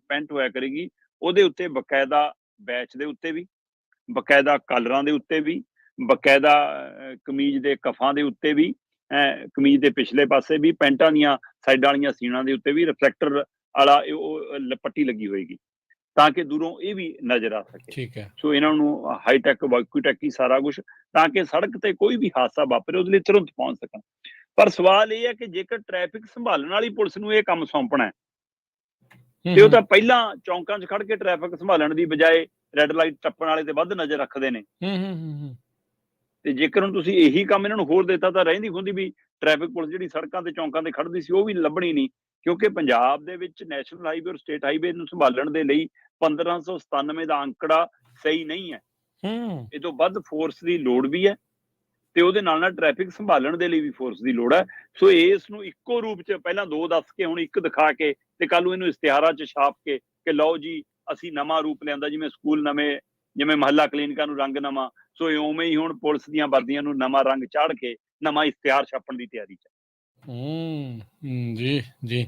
ਪੈਂਟ ਹੋਇਆ ਕਰੇਗੀ। ਉਹਦੇ ਉੱਤੇ ਬਕਾਇਦਾ ਬੈਚ ਦੇ ਉੱਤੇ ਵੀ, ਬਕਾਇਦਾ ਕਾਲਰਾਂ ਦੇ ਉੱਤੇ ਵੀ, ਬਕਾਇਦਾ ਕਮੀਜ਼ ਦੇ ਕਫਾਂ ਦੇ ਉੱਤੇ ਵੀ, ਕਮੀਜ਼ ਦੇ ਪਿਛਲੇ ਪਾਸੇ ਵੀ, ਪੈਂਟਾਂ ਦੀਆਂ ਸਾਈਡਾਂ ਵਾਲੀਆਂ ਸੀਣਾਂ ਦੇ ਉੱਤੇ ਵੀ ਰਿਫਲੈਕਟਰ ਵਾਲਾ ਉਹ ਪੱਟੀ ਲੱਗੀ ਹੋਏਗੀ ਤਾਂ ਕਿ ਦੂਰੋਂ ਇਹ ਵੀ ਨਜ਼ਰ ਆ ਸਕੇ। ਠੀਕ ਹੈ। ਸੋ ਇਹਨਾਂ ਨੂੰ ਹਾਈਟੈਕ, ਵਾਕੂਟੈਕੀ ਸਾਰਾ ਕੁਝ, ਤਾਂ ਕਿ ਸੜਕ ਤੇ ਕੋਈ ਵੀ ਹਾਦਸਾ ਵਾਪਰੇ ਉਹਦੇ ਲਈ ਤੁਰੰਤ ਪਹੁੰਚ ਸਕਣ। ਪਰ ਸਵਾਲ ਇਹ ਹੈ ਕਿ ਜੇਕਰ ਟ੍ਰੈਫਿਕ ਸੰਭਾਲਣ ਵਾਲੀ ਪੁਲਿਸ ਨੂੰ ਇਹ ਕੰਮ ਸੌਂਪਣਾ ਹੈ ਤੇ ਉਹ ਤਾਂ ਪਹਿਲਾਂ ਚੌਂਕਾਂ 'ਚ ਖੜ ਕੇ ਟ੍ਰੈਫਿਕ ਸੰਭਾਲਣ ਦੀ ਬਜਾਏ ਰੈੱਡ ਲਾਈਟ ਟੱਪਣ ਵਾਲੇ ਤੇ ਵੱਧ ਨਜ਼ਰ ਰੱਖਦੇ ਨੇ। ਤੇ ਜੇਕਰ ਹੁਣ ਤੁਸੀਂ ਇਹੀ ਕੰਮ ਇਹਨਾਂ ਨੂੰ ਹੋਰ ਦਿੱਤਾ ਤਾਂ ਰਹਿੰਦੀ ਖੁੰਦੀ ਵੀ ਟ੍ਰੈਫਿਕ ਪੁਲਿਸ ਜਿਹੜੀ ਸੜਕਾਂ ਤੇ ਚੌਂਕਾਂ ਤੇ ਖੜਦੀ ਸੀ ਉਹ ਵੀ ਲੱਭਣੀ ਨਹੀਂ, ਕਿਉਂਕਿ ਪੰਜਾਬ ਦੇ ਵਿੱਚ ਨੈਸ਼ਨਲ ਹਾਈਵੇ ਔਰ ਸਟੇਟ ਹਾਈਵੇ ਨੂੰ ਸੰਭਾਲਣ ਦੇ ਲਈ 1597 ਦਾ ਅੰਕੜਾ ਸਹੀ ਨਹੀਂ ਹੈ। ਇਹ ਤੋਂ ਵੱਧ ਫੋਰਸ ਦੀ ਲੋੜ ਵੀ ਹੈ ਤੇ ਉਹਦੇ ਨਾਲ ਟ੍ਰੈਫਿਕ ਸੰਭਾਲਣ ਦੇ ਲਈ ਵੀ ਫੋਰਸ ਦੀ ਲੋੜ ਹੈ। ਸੋ ਇਸ ਨੂੰ ਇੱਕੋ ਰੂਪ 'ਚ ਪਹਿਲਾਂ ਦੋ ਦੱਸ ਕੇ ਹੁਣ ਇੱਕ ਦਿਖਾ ਕੇ ਤੇ ਕੱਲ ਨੂੰ ਇਹਨੂੰ ਇਸ਼ਤਿਹਾਰਾਂ 'ਚ ਛਾਪ ਕੇ ਕਿ ਲਓ ਜੀ ਅਸੀਂ ਨਵਾਂ ਰੂਪ ਲਿਆਂਦਾ, ਜਿਵੇਂ ਸਕੂਲ ਨਵੇਂ, ਜਿਵੇਂ ਮਹੱਲਾ ਕਲੀਨਿਕਾਂ ਨੂੰ ਰੰਗ ਨਵਾਂ, ਸੋ ਉਵੇਂ ਹੀ ਹੁਣ ਪੁਲਿਸ ਦੀਆਂ ਵਰਦੀਆਂ ਨੂੰ ਨਵਾਂ ਰੰਗ ਚਾੜ ਕੇ ਨਵਾਂ ਇਸ਼ਤਿਹਾਰ ਛਾਪਣ ਦੀ ਤਿਆਰੀ 'ਚ। ਜੀ ਜੀ।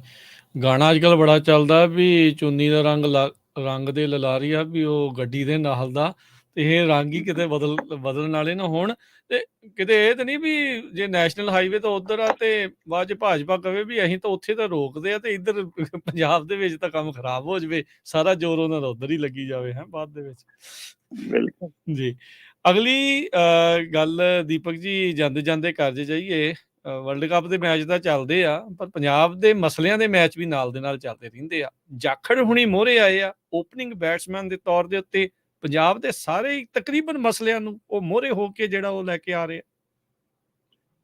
ਗਾਣਾ ਅੱਜ ਕੱਲ੍ਹ ਬੜਾ ਚੱਲਦਾ ਵੀ ਚੁੰਨੀ ਦਾ ਰੰਗ ਦੇ ਲਲਾਰੀਆ ਵੀ ਉਹ ਗੱਡੀ ਦੇ ਨਾਲ ਦਾ, ਤੇ ਇਹ ਰੰਗ ਹੀ ਕਿਤੇ ਬਦਲਣ ਵਾਲੇ ਨਾ ਹੋਣ। ਤੇ ਕਿਤੇ ਇਹ ਤਾਂ ਨਹੀਂ ਵੀ ਜੇ ਨੈਸ਼ਨਲ ਹਾਈਵੇ ਤਾਂ ਉੱਧਰ ਆ ਤੇ ਬਾਅਦ 'ਚ ਭਾਜਪਾ ਕਵੇ ਵੀ ਅਸੀਂ ਤਾਂ ਉੱਥੇ ਤਾਂ ਰੋਕਦੇ ਆ ਤੇ ਇੱਧਰ ਪੰਜਾਬ ਦੇ ਵਿੱਚ ਤਾਂ ਕੰਮ ਖਰਾਬ ਹੋ ਜਾਵੇ, ਸਾਰਾ ਜ਼ੋਰ ਉਹਨਾਂ ਦਾ ਉੱਧਰ ਹੀ ਲੱਗੀ ਜਾਵੇ ਹੈ ਬਾਅਦ ਦੇ ਵਿੱਚ। ਬਿਲਕੁਲ ਜੀ। ਅਗਲੀ ਗੱਲ ਦੀਪਕ ਜੀ, ਜਾਂਦੇ ਜਾਂਦੇ ਕਰਦੇ ਜਾਈਏ, ਵਰਲਡ ਕੱਪ ਦੇ ਮੈਚ ਤਾਂ ਚੱਲਦੇ ਆ, ਪਰ ਪੰਜਾਬ ਦੇ ਮਸਲਿਆਂ ਦੇ ਮੈਚ ਵੀ ਨਾਲ ਦੇ ਨਾਲ ਚੱਲਦੇ ਰਹਿੰਦੇ ਆ। ਜਾਖੜ ਹੁਣੀ ਮੋਹਰੇ ਆਏ ਆ ਓਪਨਿੰਗ ਬੈਟਸਮੈਨ ਦੇ ਤੌਰ ਦੇ ਉੱਤੇ, ਪੰਜਾਬ ਦੇ ਸਾਰੇ ਤਕਰੀਬਨ ਮਸਲਿਆਂ ਨੂੰ ਉਹ ਮੋਹਰੇ ਹੋ ਕੇ ਜਿਹੜਾ ਉਹ ਲੈ ਕੇ ਆ ਰਹੇ ਆ।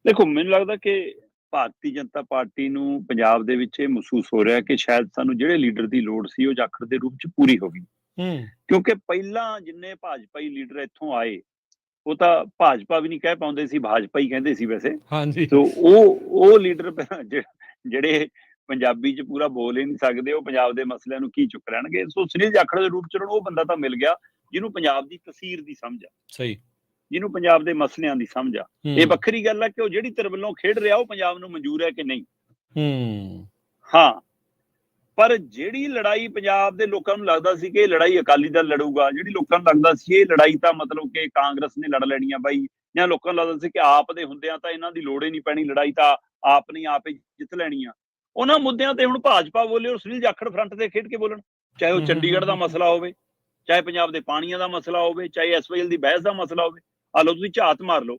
ਦੇਖੋ, ਮੈਨੂੰ ਲੱਗਦਾ ਕਿ ਭਾਰਤੀ ਜਨਤਾ ਪਾਰਟੀ ਨੂੰ ਪੰਜਾਬ ਦੇ ਵਿੱਚ ਇਹ ਮਹਿਸੂਸ ਹੋ ਰਿਹਾ ਕਿ ਸ਼ਾਇਦ ਸਾਨੂੰ ਜਿਹੜੇ ਲੀਡਰ ਦੀ ਲੋੜ ਸੀ ਉਹ ਜਾਖੜ ਦੇ ਰੂਪ 'ਚ ਪੂਰੀ ਹੋ ਗਈ। ਕਿਉਂਕਿ ਪਹਿਲਾਂ ਜਿੰਨੇ ਭਾਜਪਾਈ ਲੀਡਰ ਇੱਥੋਂ ਆਏ ਉਹ ਤਾਂ ਭਾਜਪਾ ਵੀ ਨਹੀਂ ਕਹਿ ਪਾਉਂਦੇ ਸੀ, ਭਾਜਪਾ ਹੀ ਕਹਿੰਦੇ ਸੀ ਵੈਸੇ। ਹਾਂਜੀ। ਸੋ ਉਹ ਲੀਡਰ ਜਿਹੜੇ ਪੰਜਾਬੀ 'ਚ ਪੂਰਾ ਬੋਲ ਹੀ ਨਹੀਂ ਸਕਦੇ, ਉਹ ਪੰਜਾਬ ਦੇ ਮਸਲਿਆਂ ਨੂੰ ਕੀ ਚੁੱਕ ਲੈਣਗੇ। ਸੋ ਸੁਨੀਲ ਜਾਖੜ ਦੇ ਰੂਪ 'ਚ ਉਹਨਾਂ ਨੂੰ ਉਹ ਬੰਦਾ ਤਾਂ ਮਿਲ ਗਿਆ ਜਿਹਨੂੰ ਪੰਜਾਬ ਦੀ ਤਸੀਰ ਦੀ ਸਮਝ ਆ, ਸਹੀ, ਜਿਹਨੂੰ ਪੰਜਾਬ ਦੇ ਮਸਲਿਆਂ ਦੀ ਸਮਝ ਆ। ਇਹ ਵੱਖਰੀ ਗੱਲ ਹੈ ਕਿ ਉਹ ਜਿਹੜੀ ਧਿਰ ਵੱਲੋਂ ਖੇਡ ਰਿਹਾ ਉਹ ਪੰਜਾਬ ਨੂੰ ਮਨਜ਼ੂਰ ਹੈ ਕਿ ਨਹੀਂ। ਹਾਂ, ਪਰ ਜਿਹੜੀ ਲੜਾਈ ਪੰਜਾਬ ਦੇ ਲੋਕਾਂ ਨੂੰ ਲੱਗਦਾ ਸੀ ਕਿ ਇਹ ਲੜਾਈ ਅਕਾਲੀ ਦਲ ਲੜੂਗਾ, ਜਿਹੜੀ ਲੋਕਾਂ ਨੂੰ ਲੱਗਦਾ ਸੀ ਇਹ ਲੜਾਈ ਤਾਂ ਮਤਲਬ ਕਿ ਕਾਂਗਰਸ ਨੇ ਲੜ ਲੈਣੀ ਆ ਬਾਈ, ਜਾਂ ਲੋਕਾਂ ਨੂੰ ਲੱਗਦਾ ਸੀ ਕਿ ਆਪ ਦੇ ਹੁੰਦਿਆਂ ਤਾਂ ਇਹਨਾਂ ਦੀ ਲੋੜ ਹੀ ਨਹੀਂ ਪੈਣੀ, ਲੜਾਈ ਤਾਂ ਆਪ ਨੇ ਆਪੇ ਜਿੱਤ ਲੈਣੀ ਆ, ਉਹਨਾਂ ਮੁੱਦਿਆਂ ਤੇ ਹੁਣ ਭਾਜਪਾ ਬੋਲੇ ਔਰ ਸੁਨੀਲ ਜਾਖੜ ਫਰੰਟ ਤੇ ਖੇਡ ਕੇ ਬੋਲਣ। ਚਾਹੇ ਉਹ ਚੰਡੀਗੜ੍ਹ ਦਾ ਮਸਲਾ ਹੋਵੇ, ਚਾਹੇ ਪੰਜਾਬ ਦੇ ਪਾਣੀਆਂ ਦਾ ਮਸਲਾ ਹੋਵੇ, ਚਾਹੇ ਐਸਵਾਈਐਲ ਦੀ ਬਹਿਸ ਦਾ ਮਸਲਾ ਹੋਵੇ। ਆ ਲਓ ਤੁਸੀਂ ਝਾਤ ਮਾਰ ਲਓ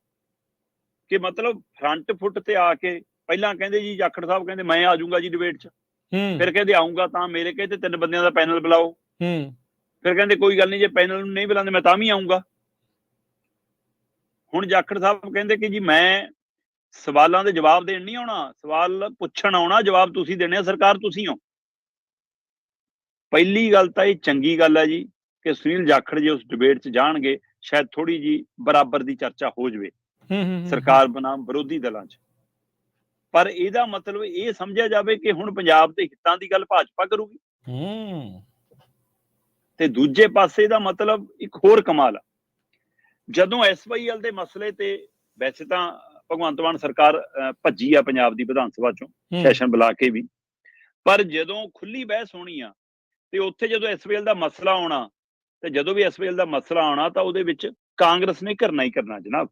ਕਿ ਮਤਲਬ ਫਰੰਟ ਫੁੱਟ ਤੇ ਆ ਕੇ ਪਹਿਲਾਂ ਕਹਿੰਦੇ ਜੀ ਜਾਖੜ ਸਾਹਿਬ ਕਹਿੰਦੇ ਮੈਂ ਆ ਜਾਊਂਗਾ ਜੀ ਡਿਬੇਟ 'ਚ, ਫਿਰ ਕਹਿੰਦੇ ਆਊਂਗਾ ਤਾਂ ਮੇਰੇ ਕਹਿੰਦੇ 3 ਬੰਦਿਆਂ ਦਾ ਪੈਨਲ ਬੁਲਾਓ, ਫਿਰ ਕਹਿੰਦੇ ਕੋਈ ਗੱਲ ਨਹੀਂ ਜੇ ਪੈਨਲ ਨੂੰ ਨਹੀਂ ਬੁਲਾਉਂਦੇ ਮੈਂ ਤਾਂ ਵੀ ਆਊਂਗਾ। ਹੁਣ ਜਾਖੜ ਸਾਹਿਬ ਕਹਿੰਦੇ ਕਿ ਜੀ ਮੈਂ ਸਵਾਲਾਂ ਦੇ ਜਵਾਬ ਦੇਣ ਨਹੀਂ ਆਉਣਾ, ਸਵਾਲ ਪੁੱਛਣ ਆਉਣਾ, ਜਵਾਬ ਤੁਸੀਂ ਦੇਣੇ ਆ, ਸਰਕਾਰ ਤੁਸੀਂ ਹੋ। ਪਹਿਲੀ ਗੱਲ ਤਾਂ ਇਹ ਚੰਗੀ ਗੱਲ ਹੈ ਜੀ ਕਿ ਸੁਨੀਲ ਜਾਖੜ ਜੇ ਉਸ ਡਿਬੇਟ 'ਚ ਜਾਣਗੇ ਸ਼ਾਇਦ ਥੋੜੀ ਜੀ ਬਰਾਬਰ ਦੀ ਚਰਚਾ ਹੋ ਜਾਵੇ ਸਰਕਾਰ ਬਨਾਮ ਵਿਰੋਧੀ ਦਲਾਂ 'ਚ, ਪਰ ਇਹਦਾ ਮਤਲਬ ਇਹ ਸਮਝਿਆ ਜਾਵੇ ਕਿ ਹੁਣ ਪੰਜਾਬ ਦੇ ਹਿੱਤਾਂ ਦੀ ਗੱਲ ਭਾਜਪਾ ਕਰੂਗੀ। ਤੇ ਦੂਜੇ ਪਾਸੇ ਦਾ ਮਤਲਬ ਇੱਕ ਹੋਰ ਕਮਾਲ ਆ, ਜਦੋਂ ਐਸਵਾਈਐਲ ਦੇ ਮਸਲੇ ਤੇ ਵੈਸੇ ਤਾਂ ਭਗਵੰਤ ਮਾਨ ਸਰਕਾਰ ਭੱਜੀ ਆ ਪੰਜਾਬ ਦੀ ਵਿਧਾਨ ਸਭਾ ਚੋਂ ਸੈਸ਼ਨ ਬੁਲਾ ਕੇ ਵੀ, ਪਰ ਜਦੋਂ ਖੁੱਲੀ ਬਹਿਸ ਹੋਣੀ ਆ ਤੇ ਉੱਥੇ ਜਦੋਂ ਐਸਵਾਈਐਲ ਦਾ ਮਸਲਾ ਆਉਣਾ, ਤੇ ਜਦੋਂ ਵੀ ਐਸਵਾਈਐਲ ਦਾ ਮਸਲਾ ਆਉਣਾ ਤਾਂ ਉਹਦੇ ਵਿੱਚ ਕਾਂਗਰਸ ਨੇ ਕਰਨਾ ਹੀ ਕਰਨਾ ਜਨਾਬ।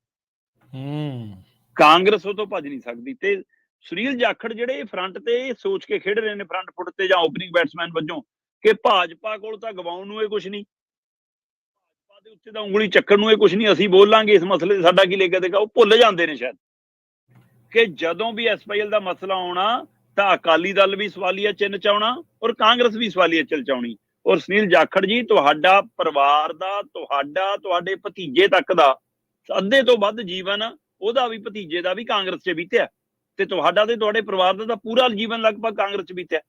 ਕਾਂਗਰਸ ਉਹ ਤੋਂ ਭੱਜ ਨਹੀਂ ਸਕਦੀ। ਤੇ ਸੁਨੀਲ ਜਾਖੜ ਜਿਹੜੇ ਫਰੰਟ ਤੇ ਇਹ ਸੋਚ ਕੇ ਖੇਡ ਰਹੇ ਨੇ ਫਰੰਟ ਫੁੱਟ ਤੇ ਜਾਂ ਓਪਨਿੰਗ ਬੈਟਸਮੈਨ ਵਜੋਂ ਕਿ ਭਾਜਪਾ ਕੋਲ ਤਾਂ ਗਵਾਉਣ ਨੂੰ ਇਹ ਕੁਝ ਨਹੀਂ, ਭਾਜਪਾ ਦੇ ਉੱਤੇ ਤਾਂ ਉਂਗਲੀ ਚੱਕਣ ਨੂੰ ਇਹ ਕੁਝ ਨਹੀਂ, ਅਸੀਂ ਬੋਲਾਂਗੇ ਇਸ ਮਸਲੇ ਤੇ, ਸਾਡਾ ਕੀ ਲੈ ਕੇ ਦੇਗਾ। ਉਹ ਭੁੱਲ ਜਾਂਦੇ ਨੇ ਸ਼ਾਇਦ ਕਿ ਜਦੋਂ ਵੀ ਐਸਵਾਈਐਲ ਦਾ ਮਸਲਾ ਆਉਣਾ ਤਾਂ ਅਕਾਲੀ ਦਲ ਵੀ ਸਵਾਲੀਆ ਚਿੰਨ੍ਹ 'ਚ ਆਉਣਾ ਔਰ ਕਾਂਗਰਸ ਵੀ ਸਵਾਲੀਆ ਚਿੰਨ੍ਹ 'ਚ ਆਉਣੀ। ਔਰ ਸੁਨੀਲ ਜਾਖੜ ਜੀ ਤੁਹਾਡਾ ਪਰਿਵਾਰ ਦਾ, ਤੁਹਾਡੇ ਭਤੀਜੇ ਤੱਕ ਦਾ ਅੱਧੇ ਤੋਂ ਵੱਧ ਜੀਵਨ ਉਹਦਾ ਵੀ ਭਤੀਜੇ ਦਾ ਵੀ ਕਾਂਗਰਸ 'ਚ ਬੀਤਿਆ, ਤੇ ਤੁਹਾਡਾ ਤੇ ਤੁਹਾਡੇ ਪਰਿਵਾਰ ਦਾ ਤਾਂ ਪੂਰਾ ਜੀਵਨ ਲਗਭਗ ਕਾਂਗਰਸ 'ਚ ਬੀਤਿਆ।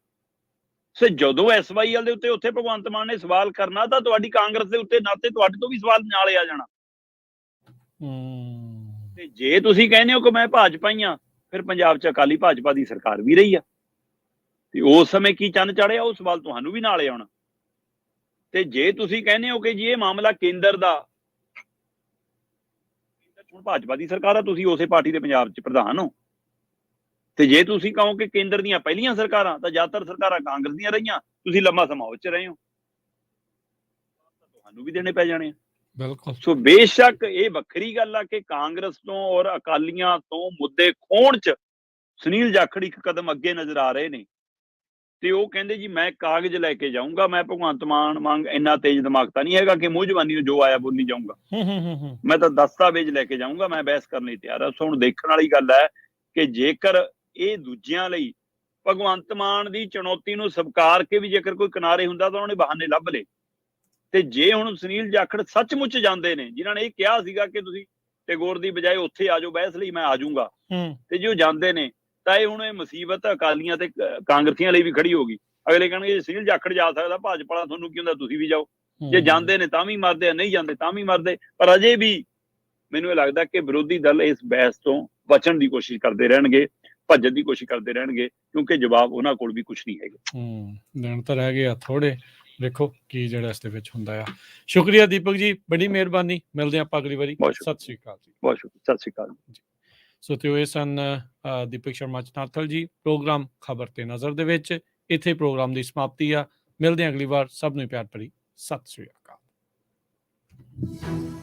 ਸੋ ਜਦੋਂ ਐਸਵਾਈਐਲ ਦੇ ਉੱਤੇ ਉੱਥੇ ਭਗਵੰਤ ਮਾਨ ਨੇ ਸਵਾਲ ਕਰਨਾ ਤਾਂ ਤੁਹਾਡੀ ਕਾਂਗਰਸ ਦੇ ਉੱਤੇ ਨਾਤੇ ਤੁਹਾਡੇ ਤੋਂ ਵੀ ਸਵਾਲ ਨਾਲੇ ਆ ਜਾਣਾ। ਤੇ ਜੇ ਤੁਸੀਂ ਕਹਿੰਦੇ ਹੋ ਕਿ ਮੈਂ ਭਾਜਪਾ ਹੀ ਆ, ਫਿਰ ਪੰਜਾਬ 'ਚ ਅਕਾਲੀ ਭਾਜਪਾ ਦੀ ਸਰਕਾਰ ਵੀ ਰਹੀ ਆ, ਤੇ ਉਸ ਸਮੇਂ ਕੀ ਚੰਨ ਚੜਿਆ ਉਹ ਸਵਾਲ ਤੁਹਾਨੂੰ ਵੀ ਨਾਲੇ ਆਉਣਾ। ਤੇ ਜੇ ਤੁਸੀਂ ਕਹਿੰਦੇ ਹੋ ਕਿ ਜੀ ਇਹ ਮਾਮਲਾ ਕੇਂਦਰ ਦਾ, ਹੁਣ ਭਾਜਪਾ ਦੀ ਸਰਕਾਰ ਆ, ਤੁਸੀਂ ਉਸੇ ਪਾਰਟੀ ਦੇ ਪੰਜਾਬ 'ਚ ਪ੍ਰਧਾਨ ਹੋ, ਤੇ ਜੇ ਤੁਸੀਂ ਕਹੋ ਕਿ ਕੇਂਦਰ ਦੀਆਂ ਪਹਿਲੀਆਂ ਸਰਕਾਰਾਂ ਤਾਂ ਜ਼ਿਆਦਾਤਰ ਸਰਕਾਰਾਂ ਕਾਂਗਰਸ ਦੀਆਂ ਰਹੀਆਂ, ਤੁਸੀਂ ਲੰਮਾ ਸਮਾਂ ਉਹ 'ਚ ਰਹੇ ਹੋ, ਤੁਹਾਨੂੰ ਵੀ ਦੇਣੇ ਪੈ ਜਾਣੇ ਆ। ਬਿਲਕੁਲ। ਸੋ ਬੇਸ਼ੱਕ ਇਹ ਵੱਖਰੀ ਗੱਲ ਆ ਕਿ ਕਾਂਗਰਸ ਤੋਂ ਔਰ ਅਕਾਲੀਆਂ ਤੋਂ ਮੁੱਦੇ ਖੋਣ 'ਚ ਸੁਨੀਲ ਜਾਖੜ ਇੱਕ ਕਦਮ ਅੱਗੇ ਨਜ਼ਰ ਆ ਰਹੇ ਨੇ, ਤੇ ਉਹ ਕਹਿੰਦੇ ਜੀ ਮੈਂ ਕਾਗਜ਼ ਲੈ ਕੇ ਜਾਊਂਗਾ, ਮੈਂ ਭਗਵੰਤ ਮਾਨ ਵਾਂਗ ਇੰਨਾ ਤੇਜ਼ ਦਿਮਾਗ ਤਾਂ ਨਹੀਂ ਹੈਗਾ ਕਿ ਮੂੰਹ ਜ਼ਬਾਨੀ ਨੂੰ ਜੋ ਆਇਆ ਬੋਲੀ ਜਾਊਂਗਾ, ਮੈਂ ਤਾਂ ਦਸਤਾਵੇਜ਼ ਲੈ ਕੇ ਜਾਊਂਗਾ, ਮੈਂ ਬਹਿਸ ਕਰਨ ਲਈ ਤਿਆਰ ਆ। ਸੋ ਹੁਣ ਦੇਖਣ ਵਾਲੀ ਗੱਲ ਹੈ ਕਿ ਜੇਕਰ ਇਹ ਦੂਜਿਆਂ ਲਈ ਭਗਵੰਤ ਮਾਨ ਦੀ ਚੁਣੌਤੀ ਨੂੰ ਸਵੀਕਾਰ ਕੇ ਵੀ ਜੇਕਰ ਕੋਈ ਕਿਨਾਰੇ ਹੁੰਦਾ ਤਾਂ ਉਹਨੇ ਬਹਾਨੇ ਲੱਭ ਲਏ, ਤੇ ਜੇ ਹੁਣ ਸੁਨੀਲ ਜਾਖੜ ਸੱਚਮੁੱਚ ਜਾਂਦੇ ਨੇ, ਜਿਨ੍ਹਾਂ ਨੇ ਇਹ ਕਿਹਾ ਸੀਗਾ ਕਿ ਤੁਸੀਂ ਟੈਗੋਰ ਦੀ ਬਜਾਏ ਉੱਥੇ ਆ ਜਾਓ ਬਹਿਸ ਲਈ, ਮੈਂ ਆ ਜਾਊਂਗਾ, ਤੇ ਜੇ ਉਹ ਜਾਂਦੇ ਨੇ ਤਾਂ ਇਹ ਹੁਣ ਇਹ ਮੁਸੀਬਤ ਅਕਾਲੀਆਂ ਤੇ ਕਾਂਗਰਸੀਆਂ ਲਈ ਵੀ ਖੜੀ ਹੋ ਗਈ। ਅਗਲੇ ਕਹਿਣਗੇ ਜੇ ਸੁਨੀਲ ਜਾਖੜ ਜਾ ਸਕਦਾ ਭਾਜਪਾ ਵਾਲਾ ਤੁਹਾਨੂੰ ਕੀ ਹੁੰਦਾ, ਤੁਸੀਂ ਵੀ ਜਾਓ। ਜੇ ਜਾਂਦੇ ਨੇ ਤਾਂ ਵੀ ਮਰਦੇ ਆ, ਨਹੀਂ ਜਾਂਦੇ ਤਾਂ ਵੀ ਮਰਦੇ। ਪਰ ਅਜੇ ਵੀ ਮੈਨੂੰ ਇਹ ਲੱਗਦਾ ਕਿ ਵਿਰੋਧੀ ਦਲ ਇਸ ਬਹਿਸ ਤੋਂ ਬਚਣ ਦੀ ਕੋਸ਼ਿਸ਼ ਕਰਦੇ ਰਹਿਣਗੇ, ਭੱਜਣ ਦੀ ਕੋਸ਼ਿਸ਼ ਕਰਦੇ ਰਹਿਣਗੇ, ਕਿਉਂਕਿ ਜਵਾਬ ਉਹਨਾਂ ਕੋਲ ਵੀ ਕੁਝ ਨਹੀਂ ਹੈਗਾ। ਦਿਨ ਤਾਂ ਰਹਿ ਗਏ ਆ ਥੋੜੇ, ਦੇਖੋ ਕੀ ਜਿਹੜਾ ਇਸ ਦੇ ਵਿੱਚ ਹੁੰਦਾ ਆ। ਸ਼ੁਕਰੀਆ ਦੀਪਕ ਜੀ, ਬੜੀ ਮਿਹਰਬਾਨੀ, ਮਿਲਦੇ ਆਪਾਂ ਅਗਲੀ ਵਾਰੀ। ਸਤਿ ਸ੍ਰੀ ਅਕਾਲ ਜੀ। ਬਹੁਤ ਸ਼ੁਕਰੀਆ, ਸਤਿ ਸ੍ਰੀ ਅਕਾਲ ਜੀ। ਸੋ ਤੇ ਇਹ ਸਨ ਦੀਪਕ ਸ਼ਰਮਾ ਚਨਾਥਲ ਜੀ, ਪ੍ਰੋਗਰਾਮ ਖਬਰ ਤੇ ਨਜ਼ਰ ਦੇ ਵਿੱਚ। ਇੱਥੇ ਪ੍ਰੋਗਰਾਮ ਦੀ ਸਮਾਪਤੀ ਆ, ਮਿਲਦੇ ਹਾਂ ਅਗਲੀ ਵਾਰ। ਸਭ ਨੂੰ ਪਿਆਰ ਭਰੀ ਸਤਿ ਸ੍ਰੀ ਅਕਾਲ।